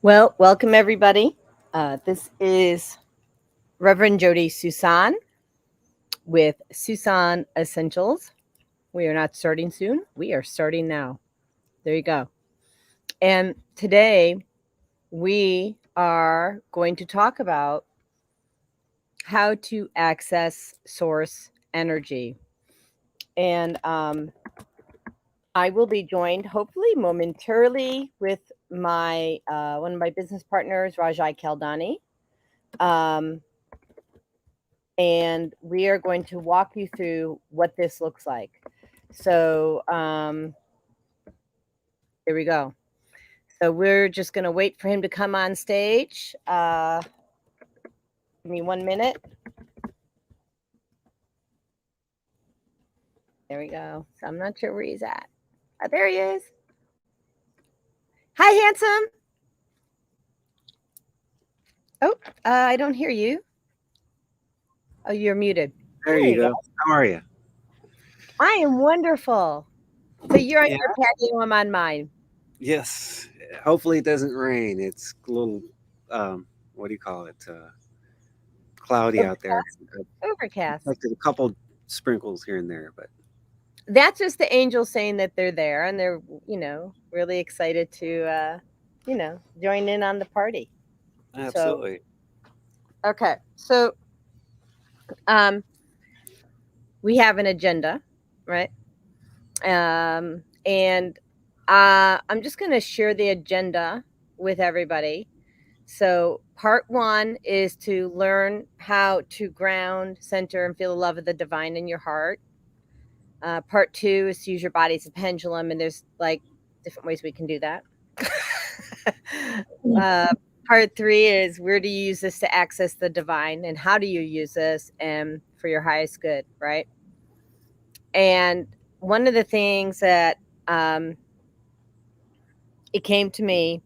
Well, welcome everybody. This is Reverend Jody Susan with Susan Essentials. We are not starting soon, we are starting now. There you go. And today we are going to talk about how to access source energy. And I will be joined hopefully momentarily with my one of my business partners, Rajai Kaldani. Um, and we are going to walk you through what this looks like. So here we go. So we're just going to wait for him to come on stage. Give me 1 minute. There we go. So I'm not sure where he's at. Oh, there he is. Hi, handsome. Oh, I don't hear you. Oh, you're muted. There you go. How are you? I am wonderful. So you're on Yeah. your patio, I'm on mine. Yes. Hopefully it doesn't rain. It's a little, what do you call it? Cloudy out there. Overcast. Like a couple sprinkles here and there, but That's just the angels saying that they're there and they're, really excited to, join in on the party. So, absolutely. okay. So, um, we have an agenda, right? And I'm just going to share the agenda with everybody. So, part one is to learn how to ground, center, and feel the love of the divine in your heart. Part two is to use your body as a pendulum, and there's like different ways we can do that. uh, part three is where do you use this to access the divine, and how do you use this and for your highest good, right? And one of the things that it came to me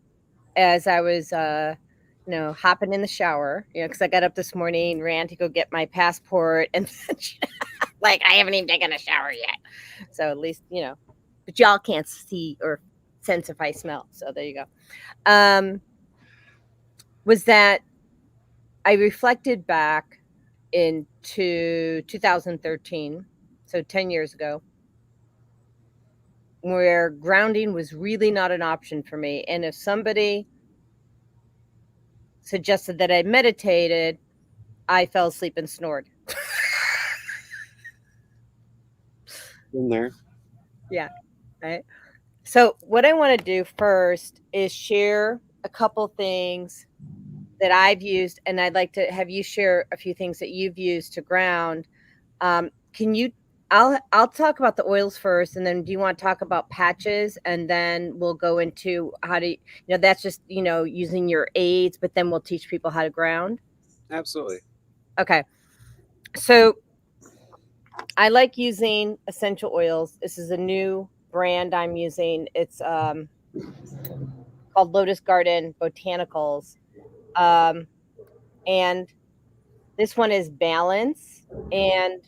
as I was, hopping in the shower, because I got up this morning, ran to go get my passport, and like I haven't even taken a shower yet. So at least, but y'all can't see or sense if I smell. So there you go. Was that I reflected back into 2013, so 10 years ago, where grounding was really not an option for me. And if somebody suggested that I meditated, I fell asleep and snored. In there. Yeah. Right. So, what I want to do first is share a couple things that I've used, and I'd like to have you share a few things that you've used to ground. Can you? I'll talk about the oils first, and then do you want to talk about patches, and then we'll go into how to, that's just using your aids, but then we'll teach people how to ground. Absolutely. Okay, so I like using essential oils. This is a new brand I'm using. It's called Lotus Garden Botanicals. Um, and this one is balance. And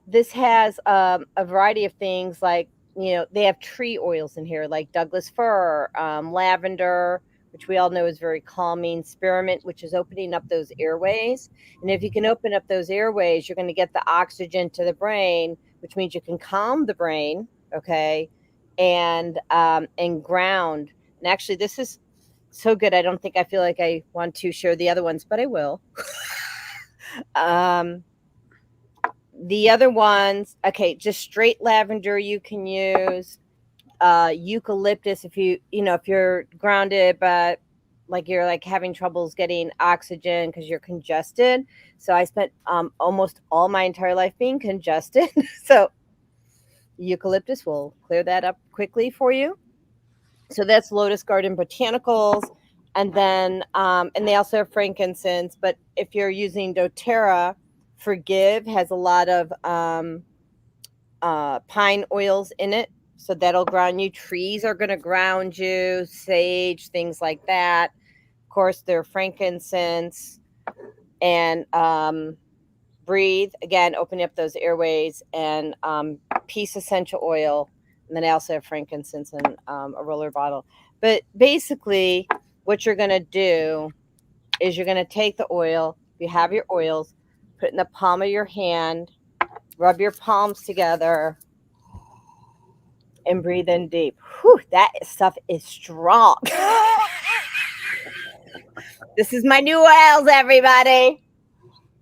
this has a variety of things like, they have tree oils in here, like Douglas fir, lavender, which we all know is very calming, spearmint, which is opening up those airways. And if you can open up those airways, you're going to get the oxygen to the brain, which means you can calm the brain, okay, and ground. And actually, this is so good. I don't think I feel like I want to share the other ones, but I will. um, the other ones, okay, just straight lavender you can use. Eucalyptus if you're grounded, but like you're like having troubles getting oxygen because you're congested. So I spent almost all my entire life being congested. So eucalyptus will clear that up quickly for you. So that's Lotus Garden Botanicals. And then and they also have frankincense, but if you're using doTERRA, Forgive has a lot of pine oils in it, so that'll ground you. Trees are going to ground you, sage, things like that. Of course, they're frankincense and breathe again, opening up those airways, and peace essential oil. And then I also have frankincense in a roller bottle. But basically, what you're going to do is you're going to take the oil. You have your oils, put it in the palm of your hand, rub your palms together, and breathe in deep. Whew, that stuff is strong. This is my new oils, everybody.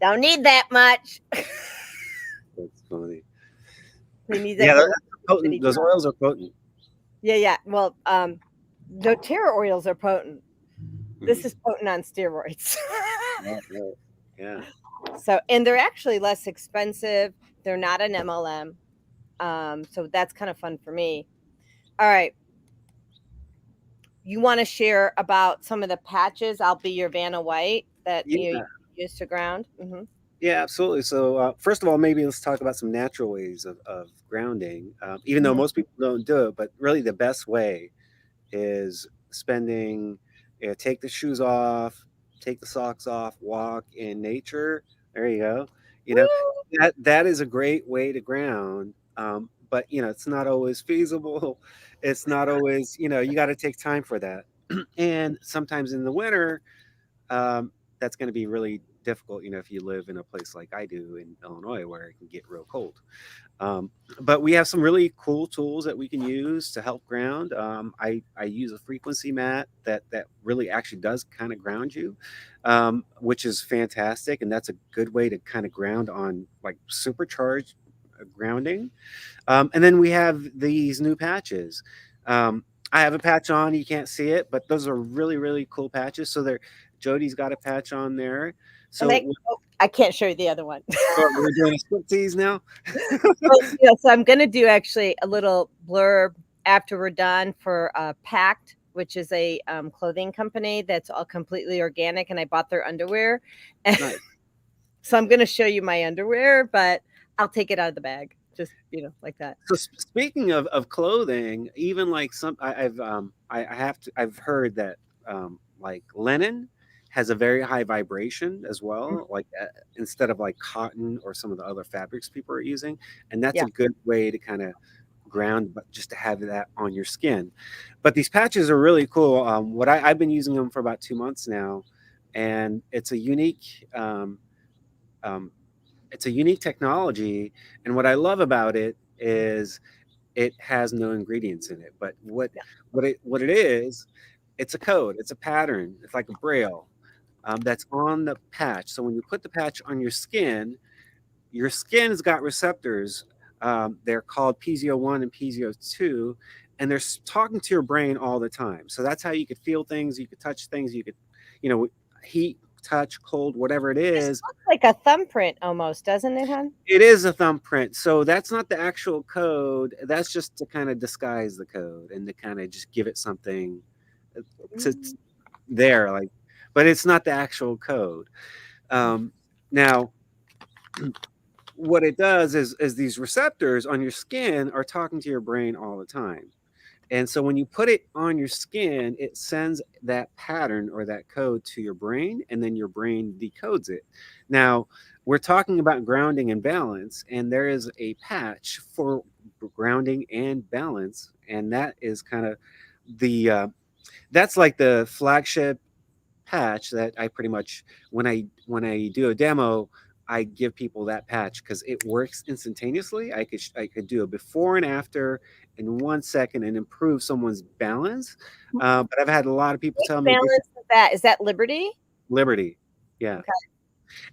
Don't need that much. That's funny. They need Yeah, that they're little potent. bitty Those drop. oils are potent. Yeah, yeah. Well, doTERRA oils are potent. This Mhm. is potent on steroids. Right, right. Yeah. So, and they're actually less expensive. They're not an MLM. So that's kind of fun for me. All right. You want to share about some of the patches? I'll be your Vanna White that you Yeah. use to ground. Yeah, absolutely. So, first of all, maybe let's talk about some natural ways of grounding. Even though Hmm. most people don't do it, but really the best way is spending, take the shoes off, take the socks off, walk in nature. There you go. You know, Woo! that is a great way to ground. But it's not always feasible. It's not always, you got to take time for that. And sometimes in the winter, um, that's going to be really difficult. If you live in a place like I do in Illinois, where it can get real cold. Um, but we have some really cool tools that we can use to help ground. I use a frequency mat that really actually does kind of ground you, which is fantastic, and that's a good way to kind of ground on like supercharged grounding. And then we have these new patches. I have a patch on. You can't see it, but those are really, really cool patches. So they're Jody's got a patch on there. And So I can't show you the other one. we're doing a split tease now. Well, yeah, so I'm gonna do actually a little blurb after we're done for Pact, which is a clothing company that's all completely organic, and I bought their underwear. Nice. So I'm gonna show you my underwear, but I'll take it out of the bag, just like that. So speaking of clothing, even like I've heard that like linen has a very high vibration as Mm, well, like instead of like cotton or some of the other fabrics people are using, and that's yeah, a good way to kind of ground, but just to have that on your skin. But these patches are really cool. I've been using them for about 2 months now, and um, it's a unique technology. And what I love about it is it has no ingredients in it. But yeah. what it is, it's a code, it's a pattern, it's like a braille, that's on the patch. So when you put the patch on your skin's got receptors. They're called PZO1 and PZO2, and they're talking to your brain all the time. So that's how you could feel things, you could touch things, you could, you know, heat, touch, cold, whatever it This is. looks like a thumbprint almost, doesn't it, hon? It is a thumbprint. So that's not the actual code. That's just to kind of disguise the code and to kind of just give it something to Mm. there, like, but it's not the actual code. Um, Now, what it does is these receptors on your skin are talking to your brain all the time. And so when you put it on your skin, it sends that pattern or that code to your brain, and then your brain decodes it. Now, we're talking about grounding and balance, and there is a patch for grounding and balance, and that is kind of the that's like the flagship patch that I pretty much when I do a demo, I give people that patch because it works instantaneously. I could do a before and after in 1 second and improve someone's balance. But I've had a lot of people Which tell me this is balance is that? Is that Liberty? liberty. Yeah, Okay.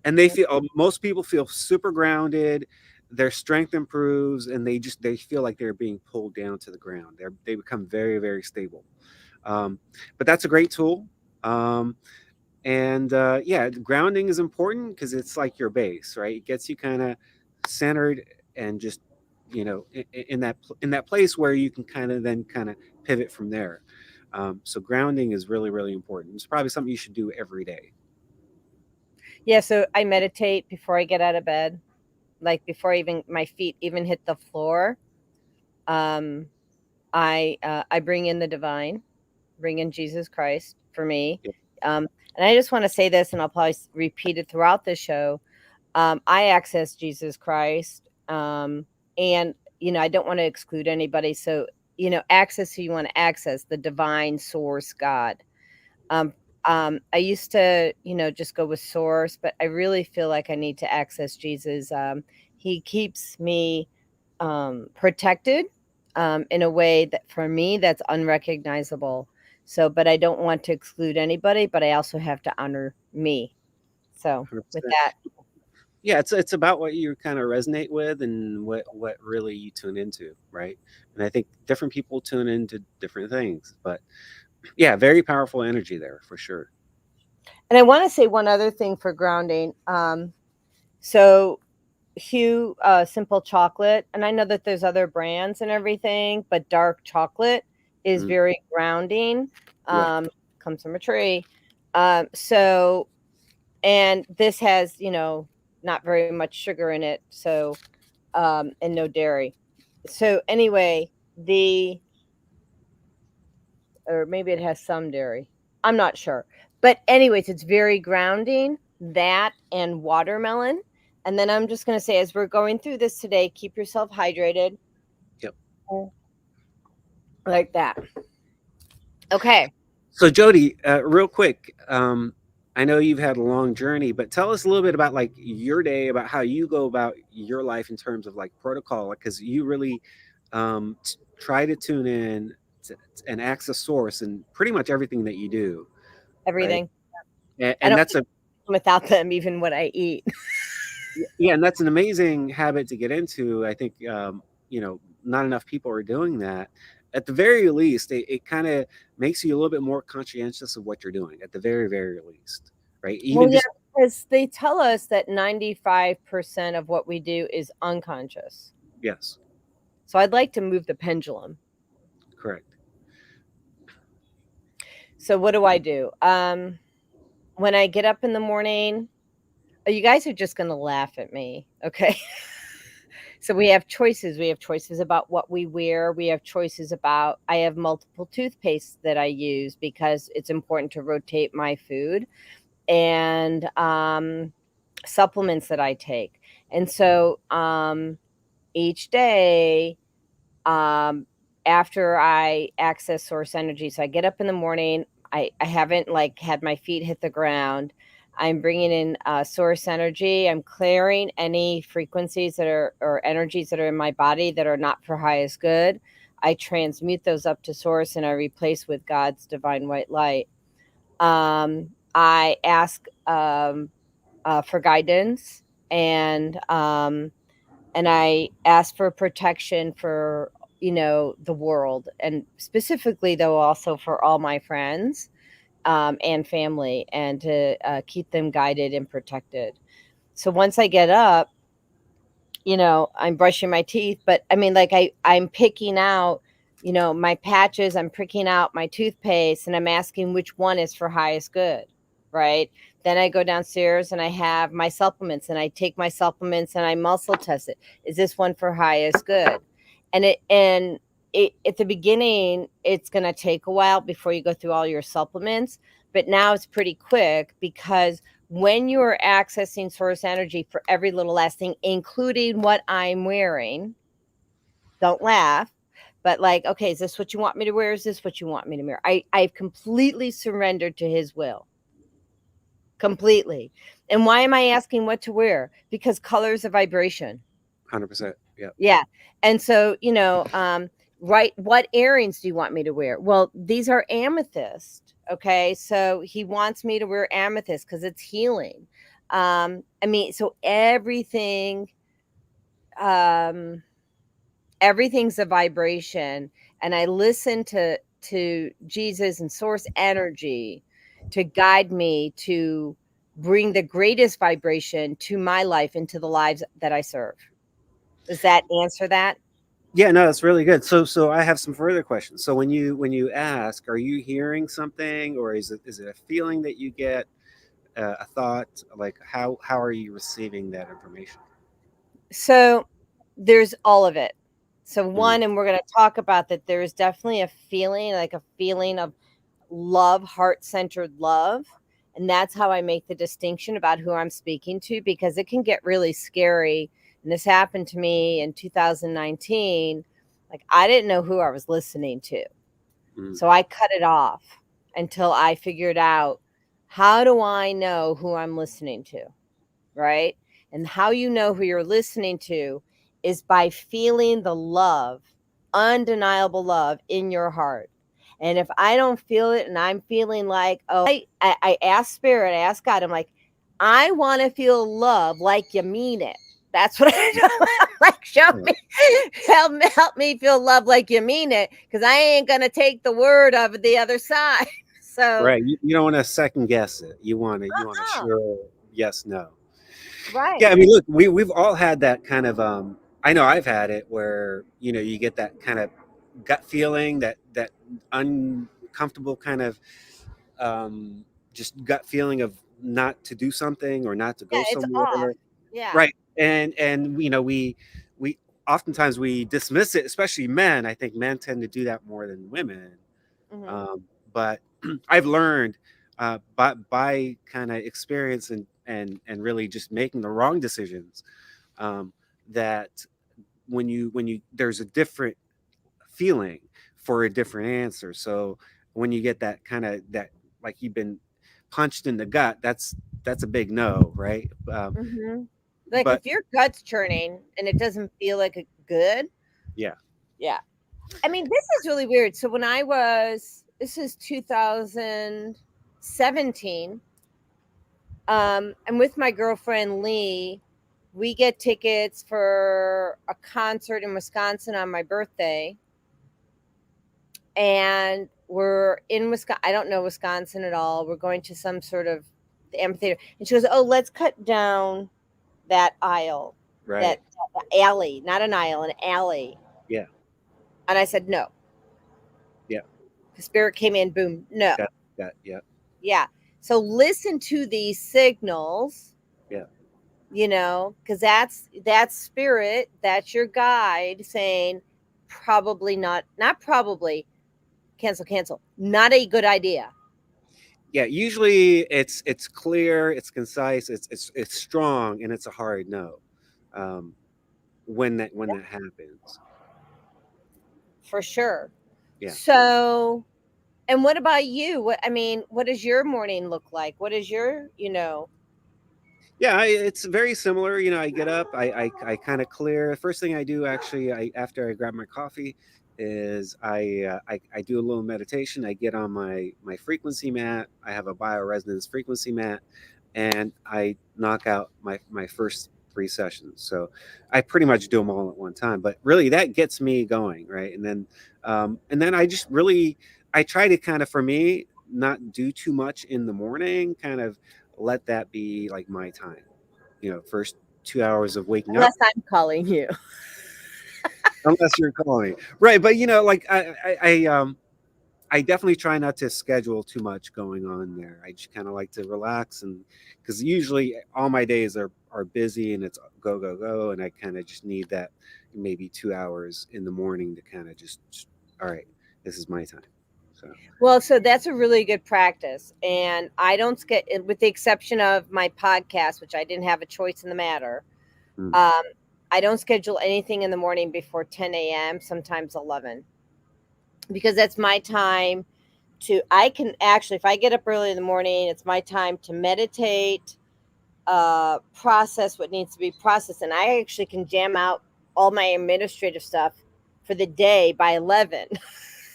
and they feel most people feel super grounded. Their strength improves, and they feel like they're being pulled down to the ground. They become very, very stable. But that's a great tool. Um, and yeah, grounding is important because it's like your base, right? It gets you kind of centered and just in that place where you can kind of then kind of pivot from there. So grounding is really, really important. It's probably something you should do every day. Yeah, so I meditate before I get out of bed, like before even my feet even hit the floor. Um, I bring in the divine, bring in Jesus Christ for me. Yeah. Um, and I just want to say this, and I'll probably repeat it throughout the show. I access Jesus Christ, and I don't want to exclude anybody. So access who you want to access, the divine source, God. Um, I used to, just go with source, but I really feel like I need to access Jesus. He keeps me protected in a way that for me that's unrecognizable. So, but I don't want to exclude anybody, but I also have to honor me. So, with 100%. that, Yeah, it's about what you kind of resonate with and what really you tune into, right? And I think different people tune into different things, but yeah, very powerful energy there for sure. and I want to say one other thing for grounding. So Hue simple chocolate, and I know that there's other brands and everything, but dark chocolate is Mm, very grounding. yeah, Um, Comes from a tree. So, and this has, not very much sugar in it, so and no dairy. So anyway, the or maybe it has some dairy. I'm not sure. But anyways, it's very grounding, that and watermelon. And then I'm just going to say, as we're going through this today, keep yourself hydrated yep. like that. Okay. So Jody, real quick, I know you've had a long journey, but tell us a little bit about like your day, about how you go about your life in terms of like protocol, because you really try to tune in to, and access source and pretty much everything that you do, right? Everything. I And don't that's eat a without them, even what I eat. yeah, and that's an amazing habit to get into. I think not enough people are doing that. At the very least, it kind of makes you a little bit more conscientious of what you're doing. At the very very least, right? Well, Even yeah, just because they tell us that 95% of what we do is unconscious. yes, So I'd like to move the pendulum. correct. So what do I do? When I get up in the morning, you guys are just going to laugh at me. Okay. So we have choices. We have choices about what we wear. We have choices about, I have multiple toothpastes that I use because it's important to rotate my food, and supplements that I take. And so each day, um, after I access source energy. So I get up in the morning. I haven't like had my feet hit the ground. I'm bringing in source energy. I'm clearing any frequencies that are or energies that are in my body that are not for highest good. I transmute those up to source and I replace with God's divine white light. I ask for guidance, and I ask for protection for, the world, and specifically though also for all my friends and family, and to keep them guided and protected. So once I get up, I'm brushing my teeth, but I mean, like I'm picking out, my patches, I'm picking out my toothpaste, and I'm asking which one is for highest good, right? Then I go downstairs and I have my supplements, and I take my supplements and I muscle test it. Is this one for highest good? And at the beginning, it's going to take a while before you go through all your supplements, but now it's pretty quick because when you are accessing source energy for every little last thing, including what I'm wearing, don't laugh, but like, okay, is this what you want me to wear? Is this what you want me to wear? I've completely surrendered to his will. Completely. And why am I asking what to wear? Because color is a vibration. 100%. Yeah. Yeah. And so, right, what earrings do you want me to wear? Well, these are amethyst. Okay. So he wants me to wear amethyst because it's healing. I mean, so um, everything's a vibration. And I listen to Jesus and source energy to guide me to bring the greatest vibration to my life and to the lives that I serve. Does that answer that? Yeah, no, that's really good. So I have some further questions. So when you ask, are you hearing something, or is it a feeling that you get, a thought? Like how are you receiving that information? So there's all of it. So Mm, one, and we're going to talk about that. There is definitely a feeling, like a feeling of love, heart centered love. And that's how I make the distinction about who I'm speaking to, because it can get really scary. And this happened to me in 2019. Like, I didn't know who I was listening to. mm, So I cut it off. until I figured out, how do I know who I'm listening to? Right? And how you know who you're listening to is by feeling the love, undeniable love in your heart. And if I don't feel it and I'm feeling like, oh, I ask Spirit, I ask God, I'm like, I want to feel love like you mean it. That's what I do. Like, show Right. me, help me feel love like you mean it, because I ain't gonna take the word of the other side. So, Right. You don't want to second guess it. You want a uh-uh, sure yes, no. Yeah, I right. mean, look, we've all had that kind of I know I've had it where, you get that kind of gut feeling, that uncomfortable kind of um just gut feeling of not to do something or not to Yeah, go it's off. somewhere. Yeah. Right. And we oftentimes we dismiss it, especially men. I think men tend to do that more than women. Mhm. But I've learned by kind of experience and really just making the wrong decisions, um, that when you there's a different feeling for a different answer. So when you get that kind of that, like you've been punched in the gut, that's a big no, right? Mhm. Like, But if your gut's churning and it doesn't feel like a good, yeah, yeah. I mean, this is really weird. So when I was this is 2017, and with my girlfriend Lee, we get tickets for a concert in Wisconsin on my birthday, and we're in Wisconsin. I don't know Wisconsin at all. We're going to some sort of the amphitheater, and she goes, "Oh, let's cut down that aisle, right, that alley, not an aisle, an alley." yeah, And I said, "No." yeah, The spirit came in, boom, no. got yeah, Yeah. So listen to these signals, yeah. because that's spirit, that's your guide saying, probably not probably, cancel, not a good idea. Yeah, usually it's clear, it's concise, it's strong, and it's a hard no. Um, when that happens, For sure. yeah. So, and what about you? What does your morning look like? What is your? Yeah, it's very similar. I get up, I kind of clear. First thing I do, actually, after I grab my coffee, is I do a little meditation. I get on my frequency mat. I have a bioresonance frequency mat, and I knock out my first three sessions. So I pretty much do them all at one time. But really, that gets me going, right? And then I just really I try to kind of, for me, not do too much in the morning. Kind of let that be like my time. First 2 hours of waking up, Unless I'm calling you. unless you're calling, right? But like I definitely try not to schedule too much going on there. I just kind of like to relax, and because usually all my days are busy and it's go go go, and I kind of just need that maybe 2 hours in the morning to kind of just all right, this is my time. So Well, so that's a really good practice. And I don't get, with the exception of my podcast, which I didn't have a choice in the matter. mm, Um, I don't schedule anything in the morning before 10 a.m., sometimes 11, because that's my time I can actually, if I get up early in the morning, it's my time to meditate, process what needs to be processed. And I actually can jam out all my administrative stuff for the day by 11 and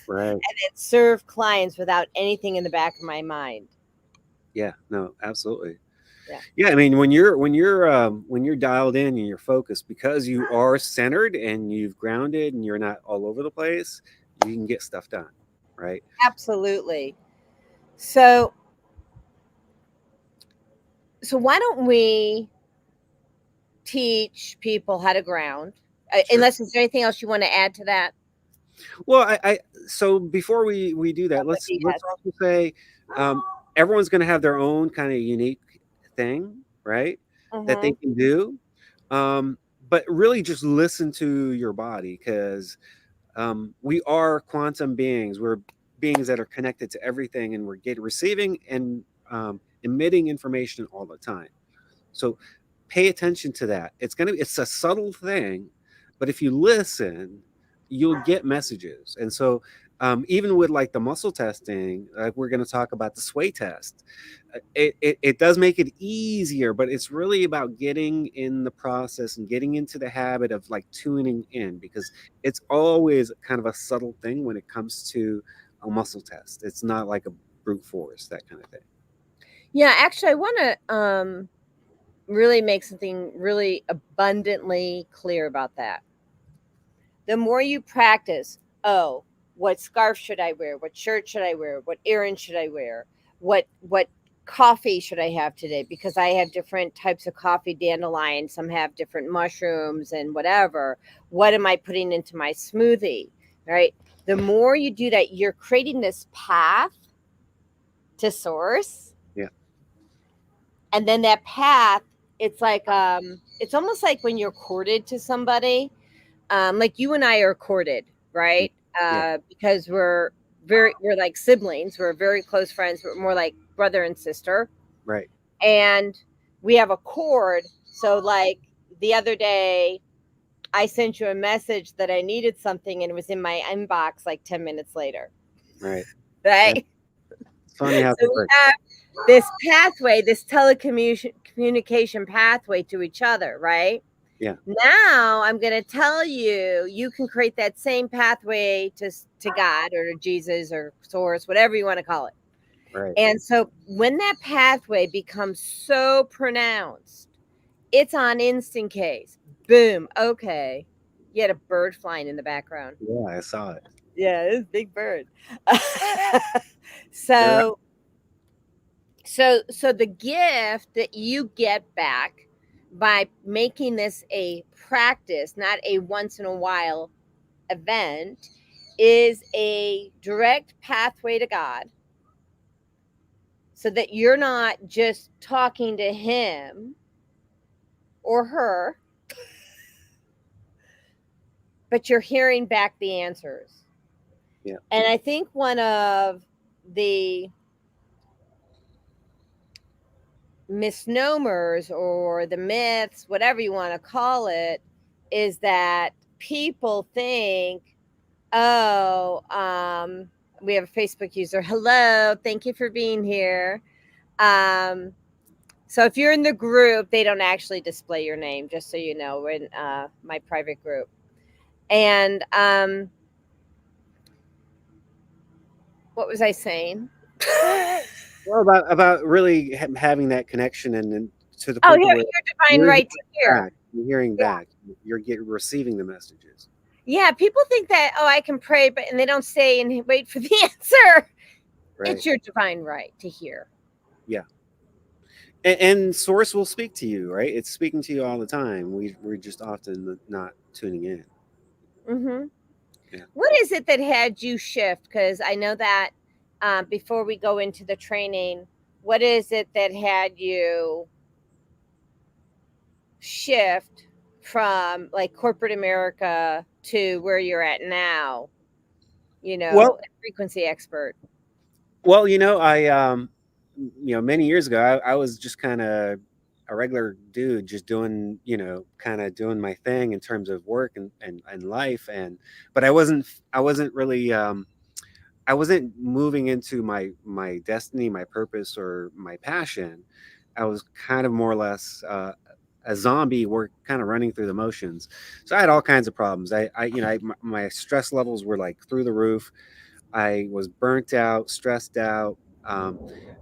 right. serve clients without anything in the back of my mind. Yeah, no, absolutely. Yeah. Yeah, I mean, when you're dialed in and you're focused, because you are centered and you've grounded and you're not all over the place, you can get stuff done, right? Absolutely. So, so why don't we teach people how to ground? Sure. Unless, is there anything else you want to add to that? Well, so before we do that, What let's do you let's also say, um, everyone's going to have their own kind of unique thing, right? That they Mm-hmm. can do, um, but really just listen to your body, because we are quantum beings. We're beings that are connected to everything, and we're getting receiving and emitting information all the time. So pay attention to that. It's a subtle thing, but if you listen, you'll get messages. And so Even with like the muscle testing, like we're going to talk about the sway test. It does make it easier, but it's really about getting in the process and getting into the habit of like tuning in, because it's always kind of a subtle thing when it comes to a muscle test. It's not like a brute force, that kind of thing. Yeah, actually, I want to really make something really abundantly clear about that. The more you practice, oh, what scarf should I wear? What shirt should I wear? What earring should I wear? What coffee should I have today? Because I have different types of coffee, dandelion, some have different mushrooms and whatever. What am I putting into my smoothie? Right? The more you do that, you're creating this path to source. Yeah. And then that path, it's like it's almost like when you're courted to somebody, like you and I are courted, Mm. right? Yeah. Because we're like siblings, we're very close friends, we're more like brother and sister, Right. and we have a cord. So like the other day, I sent you a message that I needed something, and it was in my inbox like 10 minutes later, Right. Yeah. right? It's funny how So that we works. have this pathway, this telecommunication pathway to each other, right? Yeah. Now I'm going to tell you, you can create that same pathway to God or to Jesus or source, whatever you want to call it. Right. And so when that pathway becomes so pronounced, it's on instant case. Boom. Okay. You had a bird flying in the background. Yeah, I saw it. Yeah, it's a big bird. They're so so the gift that you get back by making this a practice, not a once in a while event, is a direct pathway to God, so that you're not just talking to him or her, but you're hearing back the answers. yeah. And I think one of the misnomers or the myths, whatever you want to call it, is that people think, oh, we have a Facebook user. Hello, thank you for being here. Um, so if you're in the group, they don't actually display your name, just so you know. We're in my private group. And what was I saying? Well, about really having that connection, and to the Oh, point to where your divine you're right to hearing hear. back, you're hearing Yeah. back, you're receiving the messages. Yeah, people think that, oh, I can pray, but and they don't stay and wait for the answer. Right. It's your divine right to hear. Yeah. And source will speak to you, right? It's speaking to you all the time. We're just often not tuning in. Hmm. Yeah. What is it that had you shift? Because I know that before we go into the training, what is it that had you shift from like corporate America to where you're at now? Well, A frequency expert. well, many years ago, I was just kind of a regular dude, just doing, kind of doing my thing in terms of work and life, but I wasn't really, I wasn't moving into my destiny, my purpose, or my passion. I was kind of more or less a zombie, work kind of running through the motions. So I had all kinds of problems. My stress levels were like through the roof. I was burnt out, stressed out, um,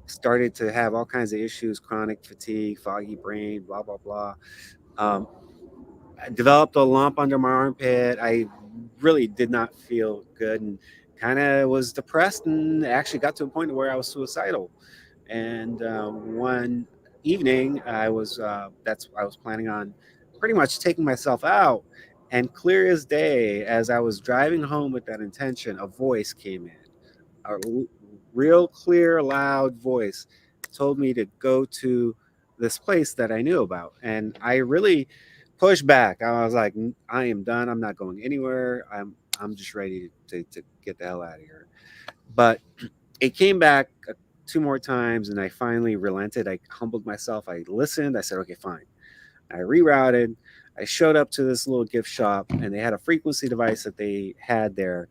started to have all kinds of issues, chronic fatigue, foggy brain, blah, blah, blah. Um, I developed a lump under my armpit. I really did not feel good, and kind of was depressed, and actually got to a point where I was suicidal. And one evening, I was planning on pretty much taking myself out. And clear as day, as I was driving home with that intention, a voice came in, a real clear, loud voice told me to go to this place that I knew about. And I really pushed back. I was like, I am done. I'm not going anywhere. I'm just ready to get the hell out of here. But it came back two more times, and I finally relented. I humbled myself. I listened. I said, okay, fine. I rerouted. I showed up to this little gift shop, and they had a frequency device that they had there.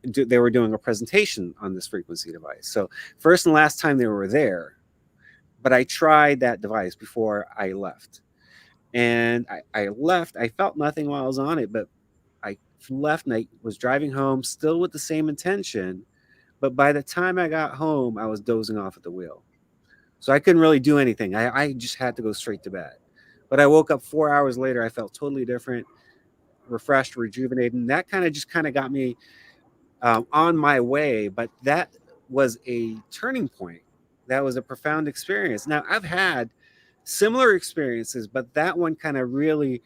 They were doing a presentation on this frequency device. So first and last time they were there, but I tried that device before I left. And I left. I felt nothing while I was on it, but I left and I was driving home still with the same intention. But by the time I got home, I was dozing off at the wheel. So I couldn't really do anything. I just had to go straight to bed. But I woke up 4 hours later. I felt totally different, refreshed, rejuvenated. And that kind of got me on my way. But that was a turning point. That was a profound experience. Now, I've had similar experiences, but that one kind of really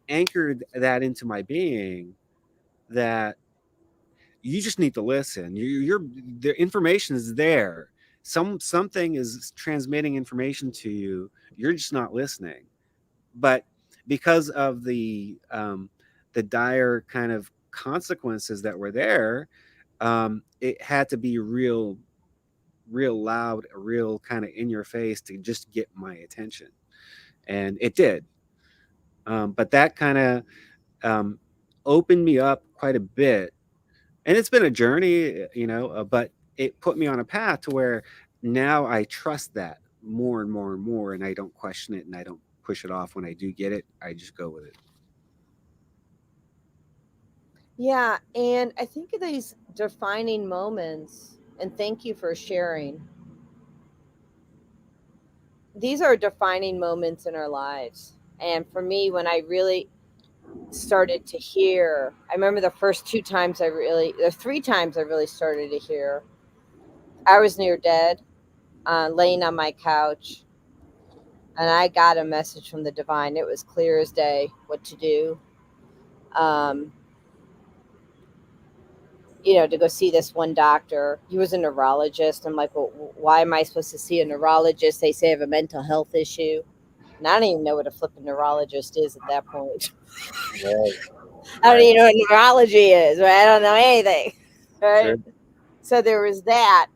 anchored that into my being, that you just need to listen. You're the information is there. Something is transmitting information to you. You're just not listening. But because of the dire kind of consequences that were there, it had to be real loud, real kind of in your face to just get my attention, and it did. But that kind of um, opened me up quite a bit, and it's been a journey, but it put me on a path to where now I trust that more and more and more, and I don't question it, and I don't push it off. When I do get it, I just go with it. Yeah, and I think of these defining moments, and thank you for sharing. These are defining moments in our lives. And for me, when I really started to hear, I remember the first the 3 times I really started to hear, I was near dead, laying on my couch, and I got a message from the divine. It was clear as day what to do. Um, to go see this one doctor. He was a neurologist. I'm like, well, why am I supposed to see a neurologist? They say I have a mental health issue. And I don't even know what a flipping neurologist is at that point. Right, I don't right. even know what neurology is, right? I don't know anything, right? Sure. So there was that.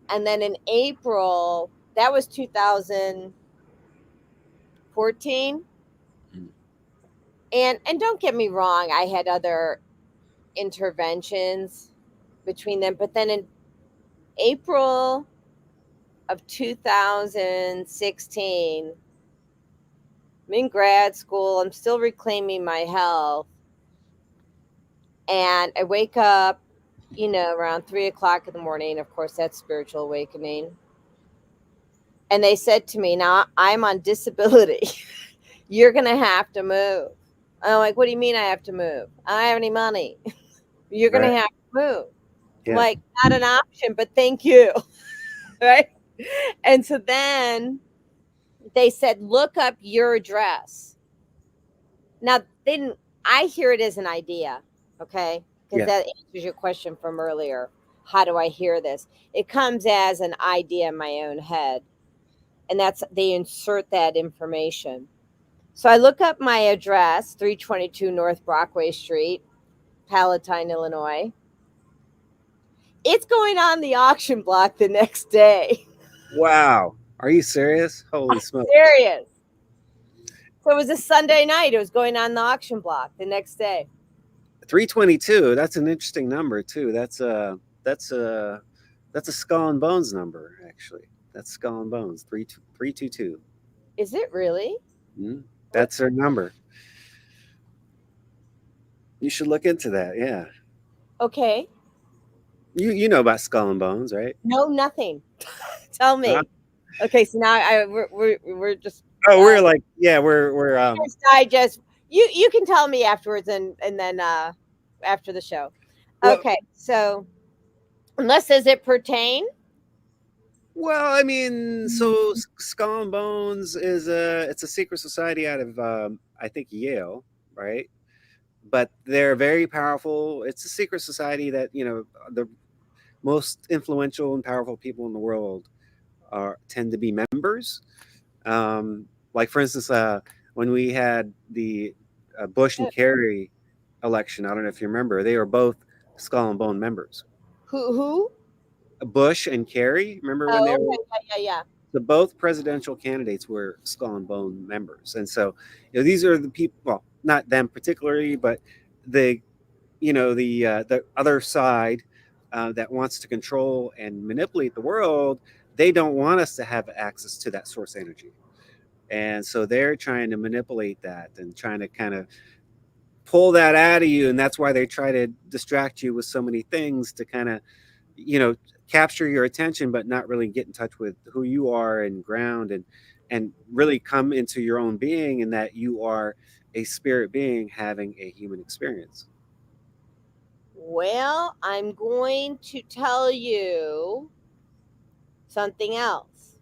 And then in April, that was 2014. Mm. And don't get me wrong, I had other interventions between them. But then in April of 2016, I'm in grad school. I'm still reclaiming my health. And I wake up, around 3 o'clock in the morning. Of course, that's spiritual awakening. And they said to me, now I'm on disability. You're going to have to move. I'm like, what do you mean I have to move? I don't have any money. You're going Right. to have to move. I'm Yeah. like, not an option, but thank you. Right. And so then they said, look up your address. Now, then I hear it as an idea, okay? Because Yeah. that answers your question from earlier. How do I hear this? It comes as an idea in my own head, and that's they insert that information. So I look up my address, 322 North Brockway Street, Palatine, Illinois. It's going on the auction block the next day. Wow. Are you serious? Holy smoke. Serious. So it was a Sunday night. It was going on the auction block the next day. 322. That's an interesting number too. That's a skull and bones number, actually. That's skull and bones. 322. Is it really? Mm, that's their number. You should look into that. Yeah. Okay. You know about skull and bones, right? No, nothing. Tell Uh, me. Okay, so now we're just oh, uh we're like, yeah, we're Reader's Digest. You can tell me afterwards, and then after the show. well, Okay, so unless does it pertain? I mean, so Skull and Bones is it's a secret society out of I think Yale, right? But they're very powerful. It's a secret society that the most influential and powerful people in the world are tend to be members. Like for instance, when we had the Bush Uh, and Kerry election, I don't know if you remember, they were both Skull and Bone members. who? Bush and Kerry, remember when they Oh, were? okay, yeah, yeah, yeah. the both presidential candidates were Skull and Bone members, and so these are the people. Well, not them particularly, but the the other side that wants to control and manipulate the world. They don't want us to have access to that source energy, and so they're trying to manipulate that and trying to kind of pull that out of you, and that's why they try to distract you with so many things to kind of you know capture your attention but not really get in touch with who you are and ground and really come into your own being and that you are a spirit being having a human experience. Well, I'm going to tell you something else.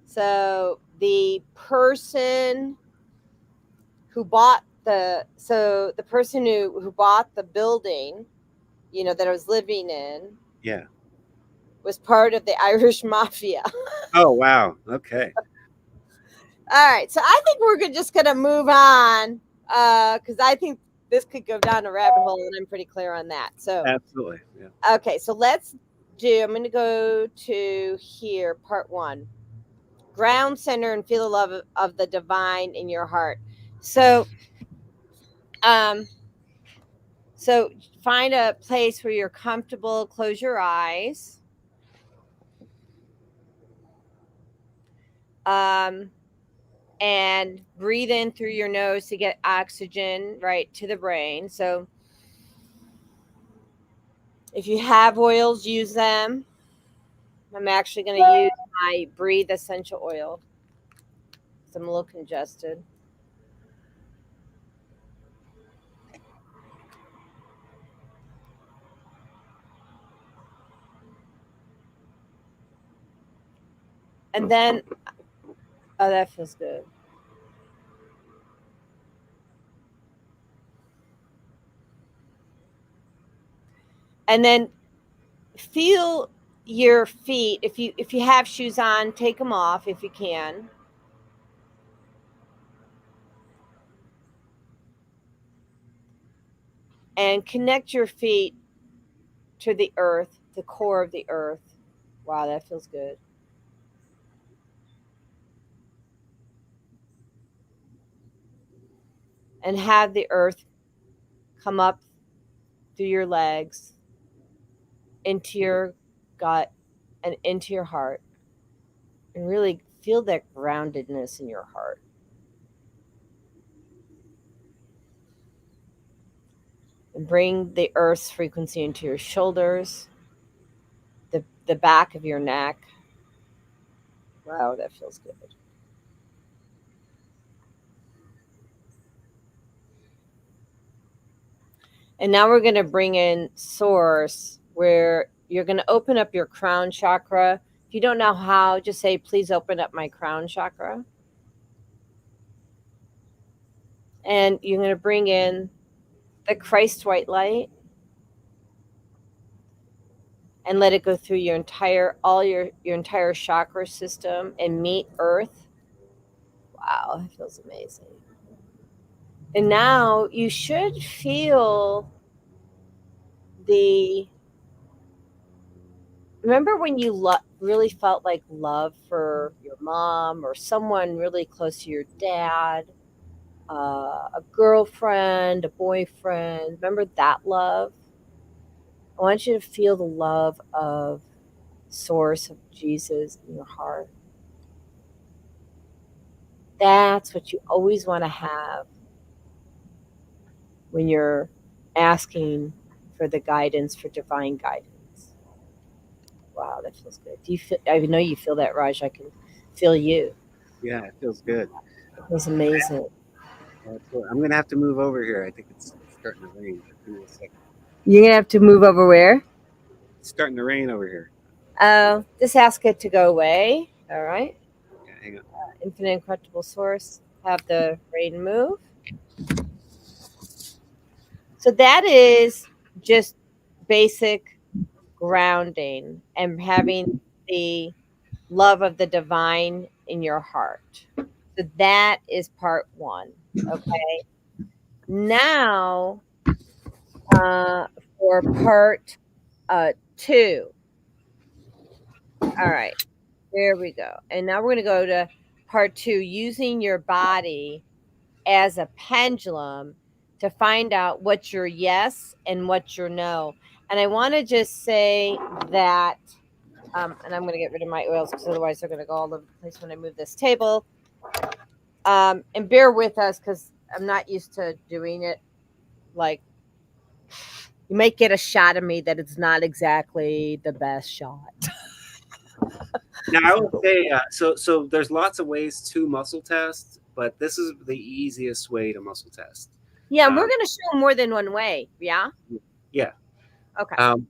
So the person who bought the building, that I was living in, Yeah. was part of the Irish mafia. Oh wow, okay. All right, so I think just gonna move on, because I think this could go down a rabbit hole, and I'm pretty clear on that. So, Absolutely, yeah. okay, so let's do. I'm gonna go to here, part one: ground center and feel the love of the divine in your heart. So, um, so find a place where you're comfortable. Close your eyes. Um, and breathe in through your nose to get oxygen right to the brain. So if you have oils, use them. I'm actually going to use my Breathe essential oil because I'm a little congested. And then, oh, that feels good. And then feel your feet. If you have shoes on, take them off if you can. And connect your feet to the earth, the core of the earth. Wow, that feels good. And have the earth come up through your legs, into your gut, and into your heart. And really feel that groundedness in your heart. And bring the earth's frequency into your shoulders, the back of your neck. Wow, that feels good. And now we're going to bring in source, where you're going to open up your crown chakra. If you don't know how, just say, please open up my crown chakra. And you're going to bring in the Christ white light and let it go through your entire chakra system and meet earth. Wow, that feels amazing. And now you should feel the remember when you really felt like love for your mom or someone really close to your dad, a girlfriend, a boyfriend. Remember that love? I want you to feel the love of source of Jesus in your heart. That's what you always want to have when you're asking for the guidance, for divine guidance. Wow, that feels good. Do you feel? I know you feel that, Raj. I can feel you. Yeah, it feels good. It was amazing. Absolutely. I'm gonna have to move over here. I think it's starting to rain. Give me a second. You're gonna have to move over where? It's starting to rain over here. Oh, just ask it to go away. All right. Yeah, hang on. Infinite incorruptible source. Have the rain move. So that is just basic grounding and having the love of the divine in your heart. So that is part one. Okay. Now, uh, for part two. All right. There we go. And now we're going to go to part two, using your body as a pendulum to find out what's your yes and what's your no. And I want to just say that, and I'm going to get rid of my oils because otherwise they're going to go all over the place when I move this table. And bear with us because I'm not used to doing it. Like, you might get a shot of me that it's not exactly the best shot. Now I will say, so there's lots of ways to muscle test, but this is the easiest way to muscle test. Yeah, and we're Um, going to show more than one way. Yeah. yeah. Okay. Um,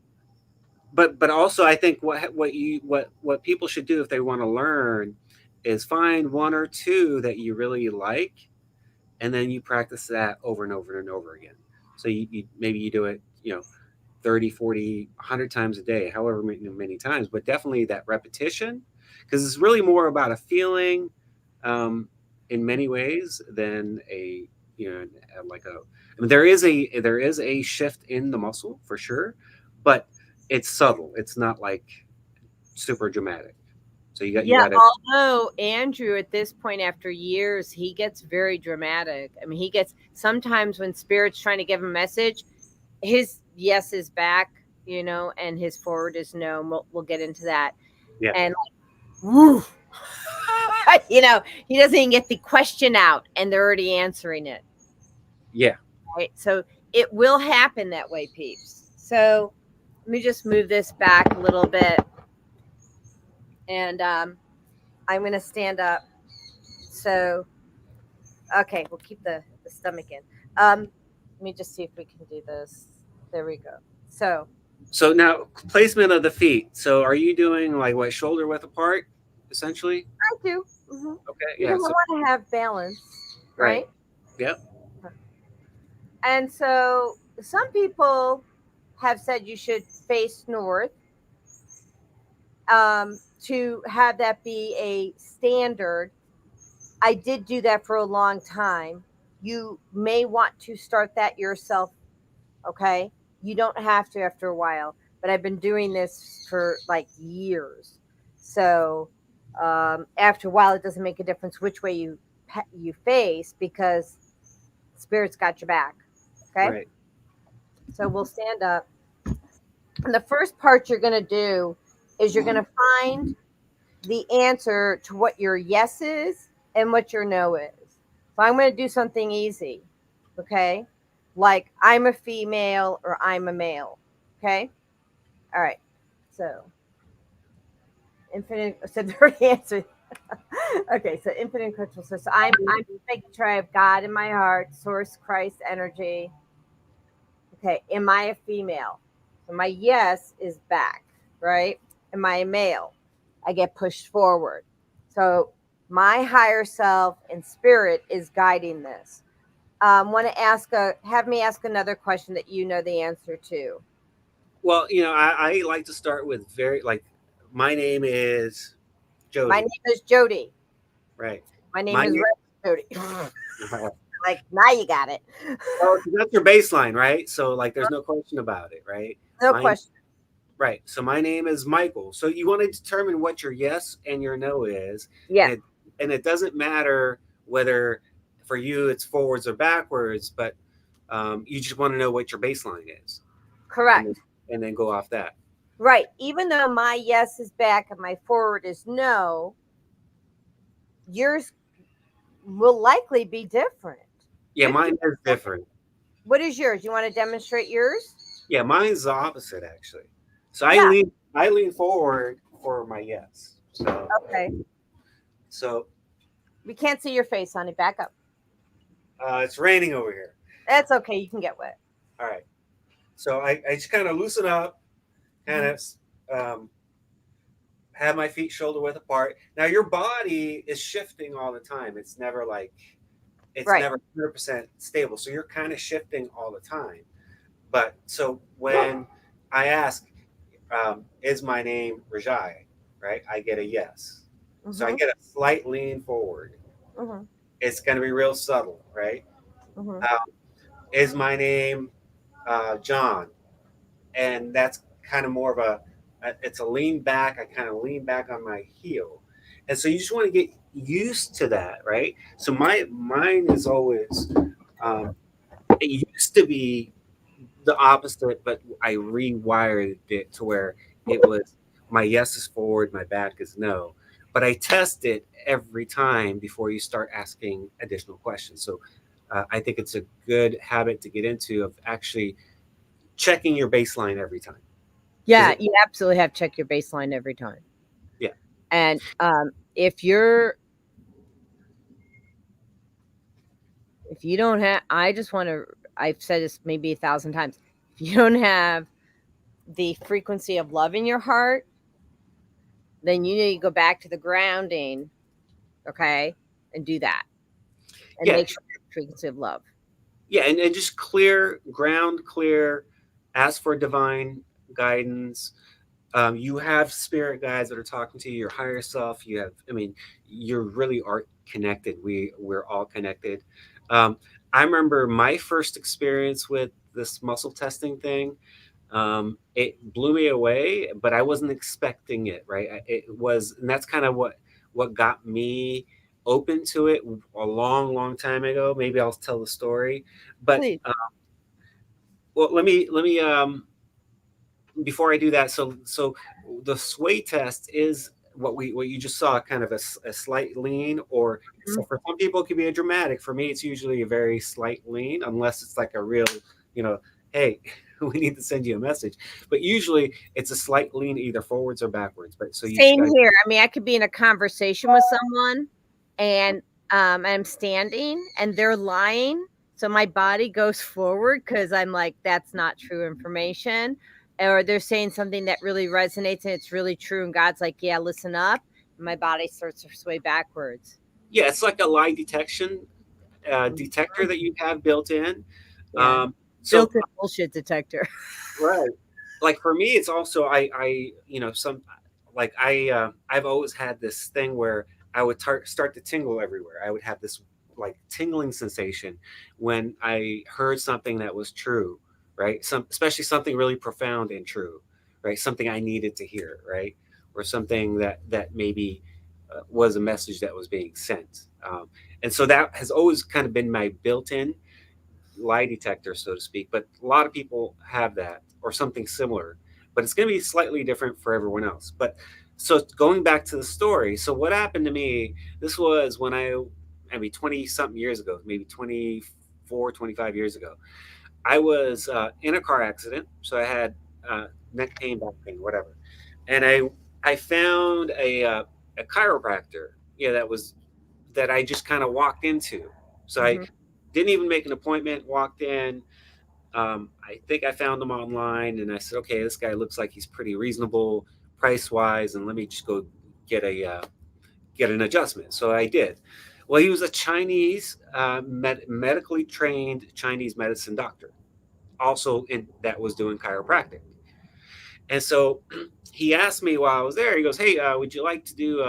but also I think what people should do if they want to learn is find one or two that you really like, and then you practice that over and over and over again. So you maybe you do it, 30, 40, 100 times a day, however many times, but definitely that repetition, because it's really more about a feeling, in many ways than you know like a. I mean, there is a shift in the muscle for sure, but it's subtle. It's not like super dramatic. So you Yeah, got to. although Andrew at this point after years, he gets very dramatic. I mean, he gets sometimes when spirit's trying to give him a message, his yes is back, and his forward is no. And we'll get into that. Yeah, And woo, you know, he doesn't even get the question out and they're already answering it. yeah. Right. So it will happen that way, peeps. So let me just move this back a little bit. And I'm going to stand up. So, okay, we'll keep the stomach in. Let me just see if we can do this. There we go. So, So now placement of the feet. So are you doing like what, shoulder width apart, essentially? I do. Okay, Because yeah. I So want to have balance, right. right? Yep. And so some people have said you should face north, to have that be a standard. I did do that for a long time. You may want to start that yourself, okay? You don't have to after a while, but I've been doing this for like years. So after a while, it doesn't make a difference which way you face because spirit's got your back, okay? Right. So we'll stand up. And the first part you're going to do is you're going to find the answer to what your yes is and what your no is. So I'm going to do something easy, okay? Like I'm a female or I'm a male, okay? All right. So infinite. So the already answered. Okay. So infinite crystal. So I'm making sure I have God in my heart, Source, Christ, energy. Okay. Am I a female? So my yes is back, right? Am I a male? I get pushed forward. So my higher self and spirit is guiding this. Want to have me ask another question that you know the answer to. Well, I like to start with very like, my name is My Jody. name is Jody. Right. My name My is name. Jody. Like now you got it. Well, that's your baseline, right? So like, there's no question about it, right? No My question. Right. So my name is Michael. So you want to determine what your yes and your no is, Yeah, and it doesn't matter whether for you it's forwards or backwards, but you just want to know what your baseline is, and then correct. go off that. Right. Even though my yes is back and my forward is no, yours will likely be different. Yeah, 50. mine is different. What is yours? You want to demonstrate yours? Yeah, mine's the opposite actually. So I Yeah. lean I lean forward for my yes. Okay. So We can't see your face, honey. Back up. it's raining over here. That's okay. You can get wet. All right. So I just kind of loosen up, kind Mhm. of have my feet shoulder width apart. Now your body is shifting all the time. It's Right. never 100% stable. So you're kind of shifting all the time. But so when I ask, is my name Rajai? Right? I get a yes. So I Mhm. get a slight lean forward. Mhm. It's going to be real subtle, right? Mhm. Uh, is my name John? And that's kind of more of it's a lean back. I kind of lean back on my heel, and so you just want to get used to that, right? So mine is always, um, it used to be the opposite, but I rewired it to where it was my yes is forward, my back is no. But I test it every time before you start asking additional questions. So I think it's a good habit to get into of actually checking your baseline every time. Because Yeah, you absolutely have to check your baseline every time. yeah, And, if you're if you don't have I just wanna I've said this maybe 1,000 times. If you don't have the frequency of love in your heart, then you need to go back to the grounding, okay, and do that, and yeah, make sure frequency of love. yeah, and just clear ground, clear. Ask for divine guidance. You have spirit guides that are talking to you, your higher self. You have, I mean, you really are connected. We're all connected. Um, I remember my first experience with this muscle testing thing. It blew me away, but I wasn't expecting it. Right? It was, and that's kind of what got me open to it a long, long time ago. Maybe I'll tell the story, but Please. well, let me before I do that, so the sway test is what you just saw, kind of a slight lean, or Mhm. so for some people it could be a dramatic. For me, it's usually a very slight lean, unless it's like a real, you know, hey, we need to send you a message. But usually it's a slight lean, either forwards or backwards. But so you just Same got to, here. I mean, I could be in a conversation with someone and, I'm standing and they're lying, so my body goes forward because 'cause I'm like, "That's not true information," or they're saying something that really resonates and it's really true, and God's like, "Yeah, listen up," and my body starts to sway backwards. yeah, it's like a lie detection detector Mhm. that you have built in. Yeah. Um, so Built-in bullshit detector. right. Like for me, it's also some like I've always had this thing where I would start to tingle everywhere. I would have this like tingling sensation when I heard something that was true, right? Especially something really profound and true, right? Something I needed to hear, right? Or something that maybe was a message that was being sent. And so that has always kind of been my built-in lie detector, so to speak. But a lot of people have that or something similar, but it's going to be slightly different for everyone else. But so going back to the story, so what happened to me, this was when I mean, 20 something years ago, maybe 24, 25 years ago. I was in a car accident. So I had neck pain, back pain, whatever. And I found a chiropractor, yeah, that I just kind of walked into. So I Mhm. didn't even make an appointment, walked in. I think I found him online, and I said, okay, this guy looks like he's pretty reasonable price wise, and let me just go get get an adjustment. So I did. Well, he was a Chinese medically trained Chinese medicine doctor, also that was doing chiropractic. And so he asked me while I was there. He goes, "Hey, would you like to do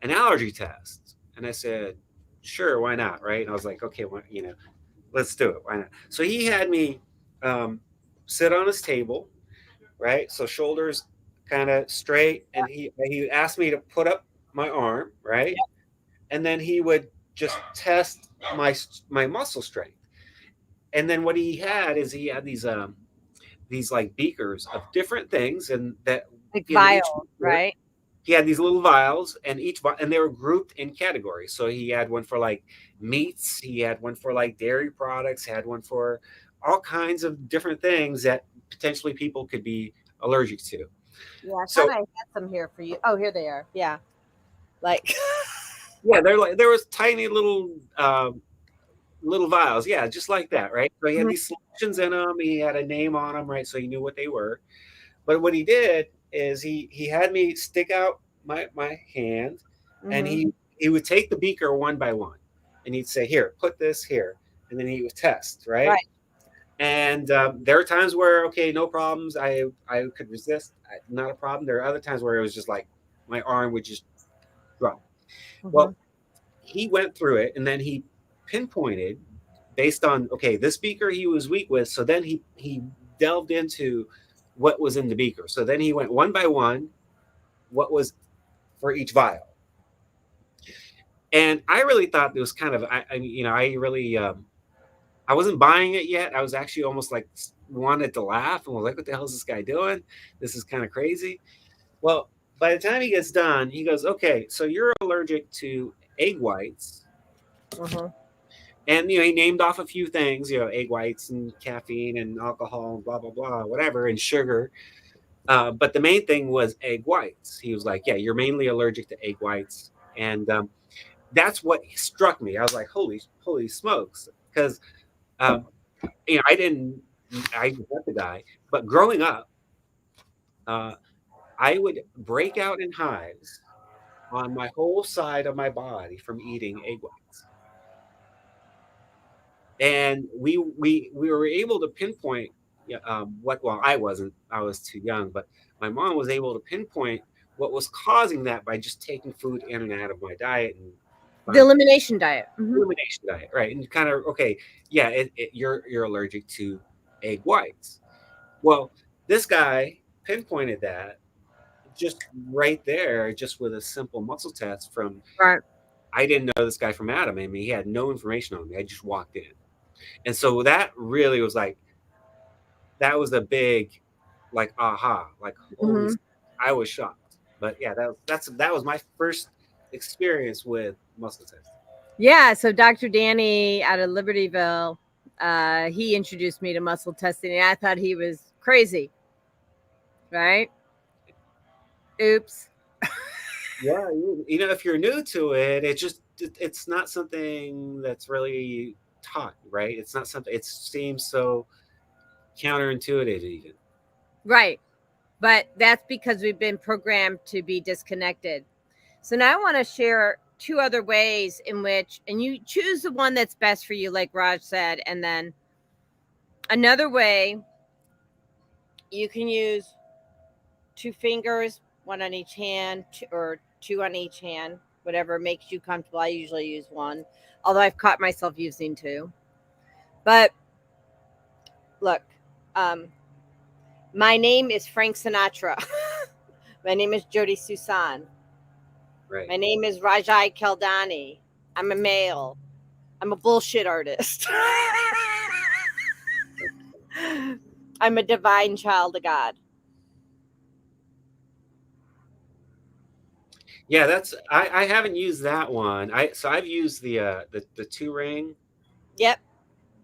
an allergy test?" And I said, "Sure, why not?" Right? And I was like, "Okay, well, let's do it. Why not?" So he had me um, sit on his table, right? So shoulders kind of straight, and he asked me to put up my arm, right? And then he would just test my muscle strength. And then what he had is he had these like beakers of different things, and that Like in each vials, beaker right? he had these little vials, and and they were grouped in categories. So he had one for like meats, he had one for like dairy products, he had one for all kinds of different things that potentially people could be allergic to. Yeah, I thought So I had some here for you. Oh, here they are. Yeah. Like yeah, they're like there was tiny little vials, yeah, just like that, right? So he had Mhm, these solutions in them, he had a name on them, right? So he knew what they were. But what he did is he had me stick out my hand, and mhm. he would take the beaker one by one, and he'd say, "Here, put this here," and then he would test, right? Right. And there are times where okay, no problems, I could resist, not a problem. There are other times where it was just like my arm would just drop. Well, Mhm. he went through it, and then he pinpointed based on okay, this beaker he was weak with. So then he delved into what was in the beaker. So then he went one by one, what was for each vial. And I really thought it was kind of, I really, I wasn't buying it yet. I was actually almost like wanted to laugh and was like, what the hell is this guy doing? This is kind of crazy. Well, by the time he gets done, he goes, okay, so you're allergic to egg whites. Uh-huh. And, he named off a few things, egg whites and caffeine and alcohol and blah, blah, blah, whatever, and sugar. But the main thing was egg whites. He was like, yeah, you're mainly allergic to egg whites. And that's what struck me. I was like, holy smokes. Because, um, I met the guy, but growing up, uh, I would break out in hives on my whole side of my body from eating egg whites. And we were able to pinpoint, yeah, what. Well, I wasn't. I was too young, but my mom was able to pinpoint what was causing that by just taking food in and out of my diet and The by elimination diet. Hmm. elimination diet, right? And kind of okay, yeah, you're allergic to egg whites. Well, this guy pinpointed that just right there, just with a simple muscle test from. Right. I didn't know this guy from Adam. I mean, he had no information on me. I just walked in. And so that really was like, that was a big, like, aha, like, holy, Hmm. I was shocked. But yeah, that was my first experience with muscle testing. Yeah. So Dr. Danny out of Libertyville, he introduced me to muscle testing, and I thought he was crazy. Right? Oops. Yeah, if you're new to it, it's not something that's really taught, right? It's not something. It seems so counterintuitive, even. Right. But that's because we've been programmed to be disconnected. So now I want to share two other ways in which, and you choose the one that's best for you, like Raj said. And then another way, you can use two fingers, one on each hand, or two on each hand, whatever makes you comfortable. I usually use one, although I've caught myself using two. But look, um, my name is Frank Sinatra. My name is Jody Susan. Right. My name is Rajai Keldani. I'm a male. I'm a bullshit artist. I'm a divine child of God. Yeah, I haven't used that one. I've used the two ring, Yep.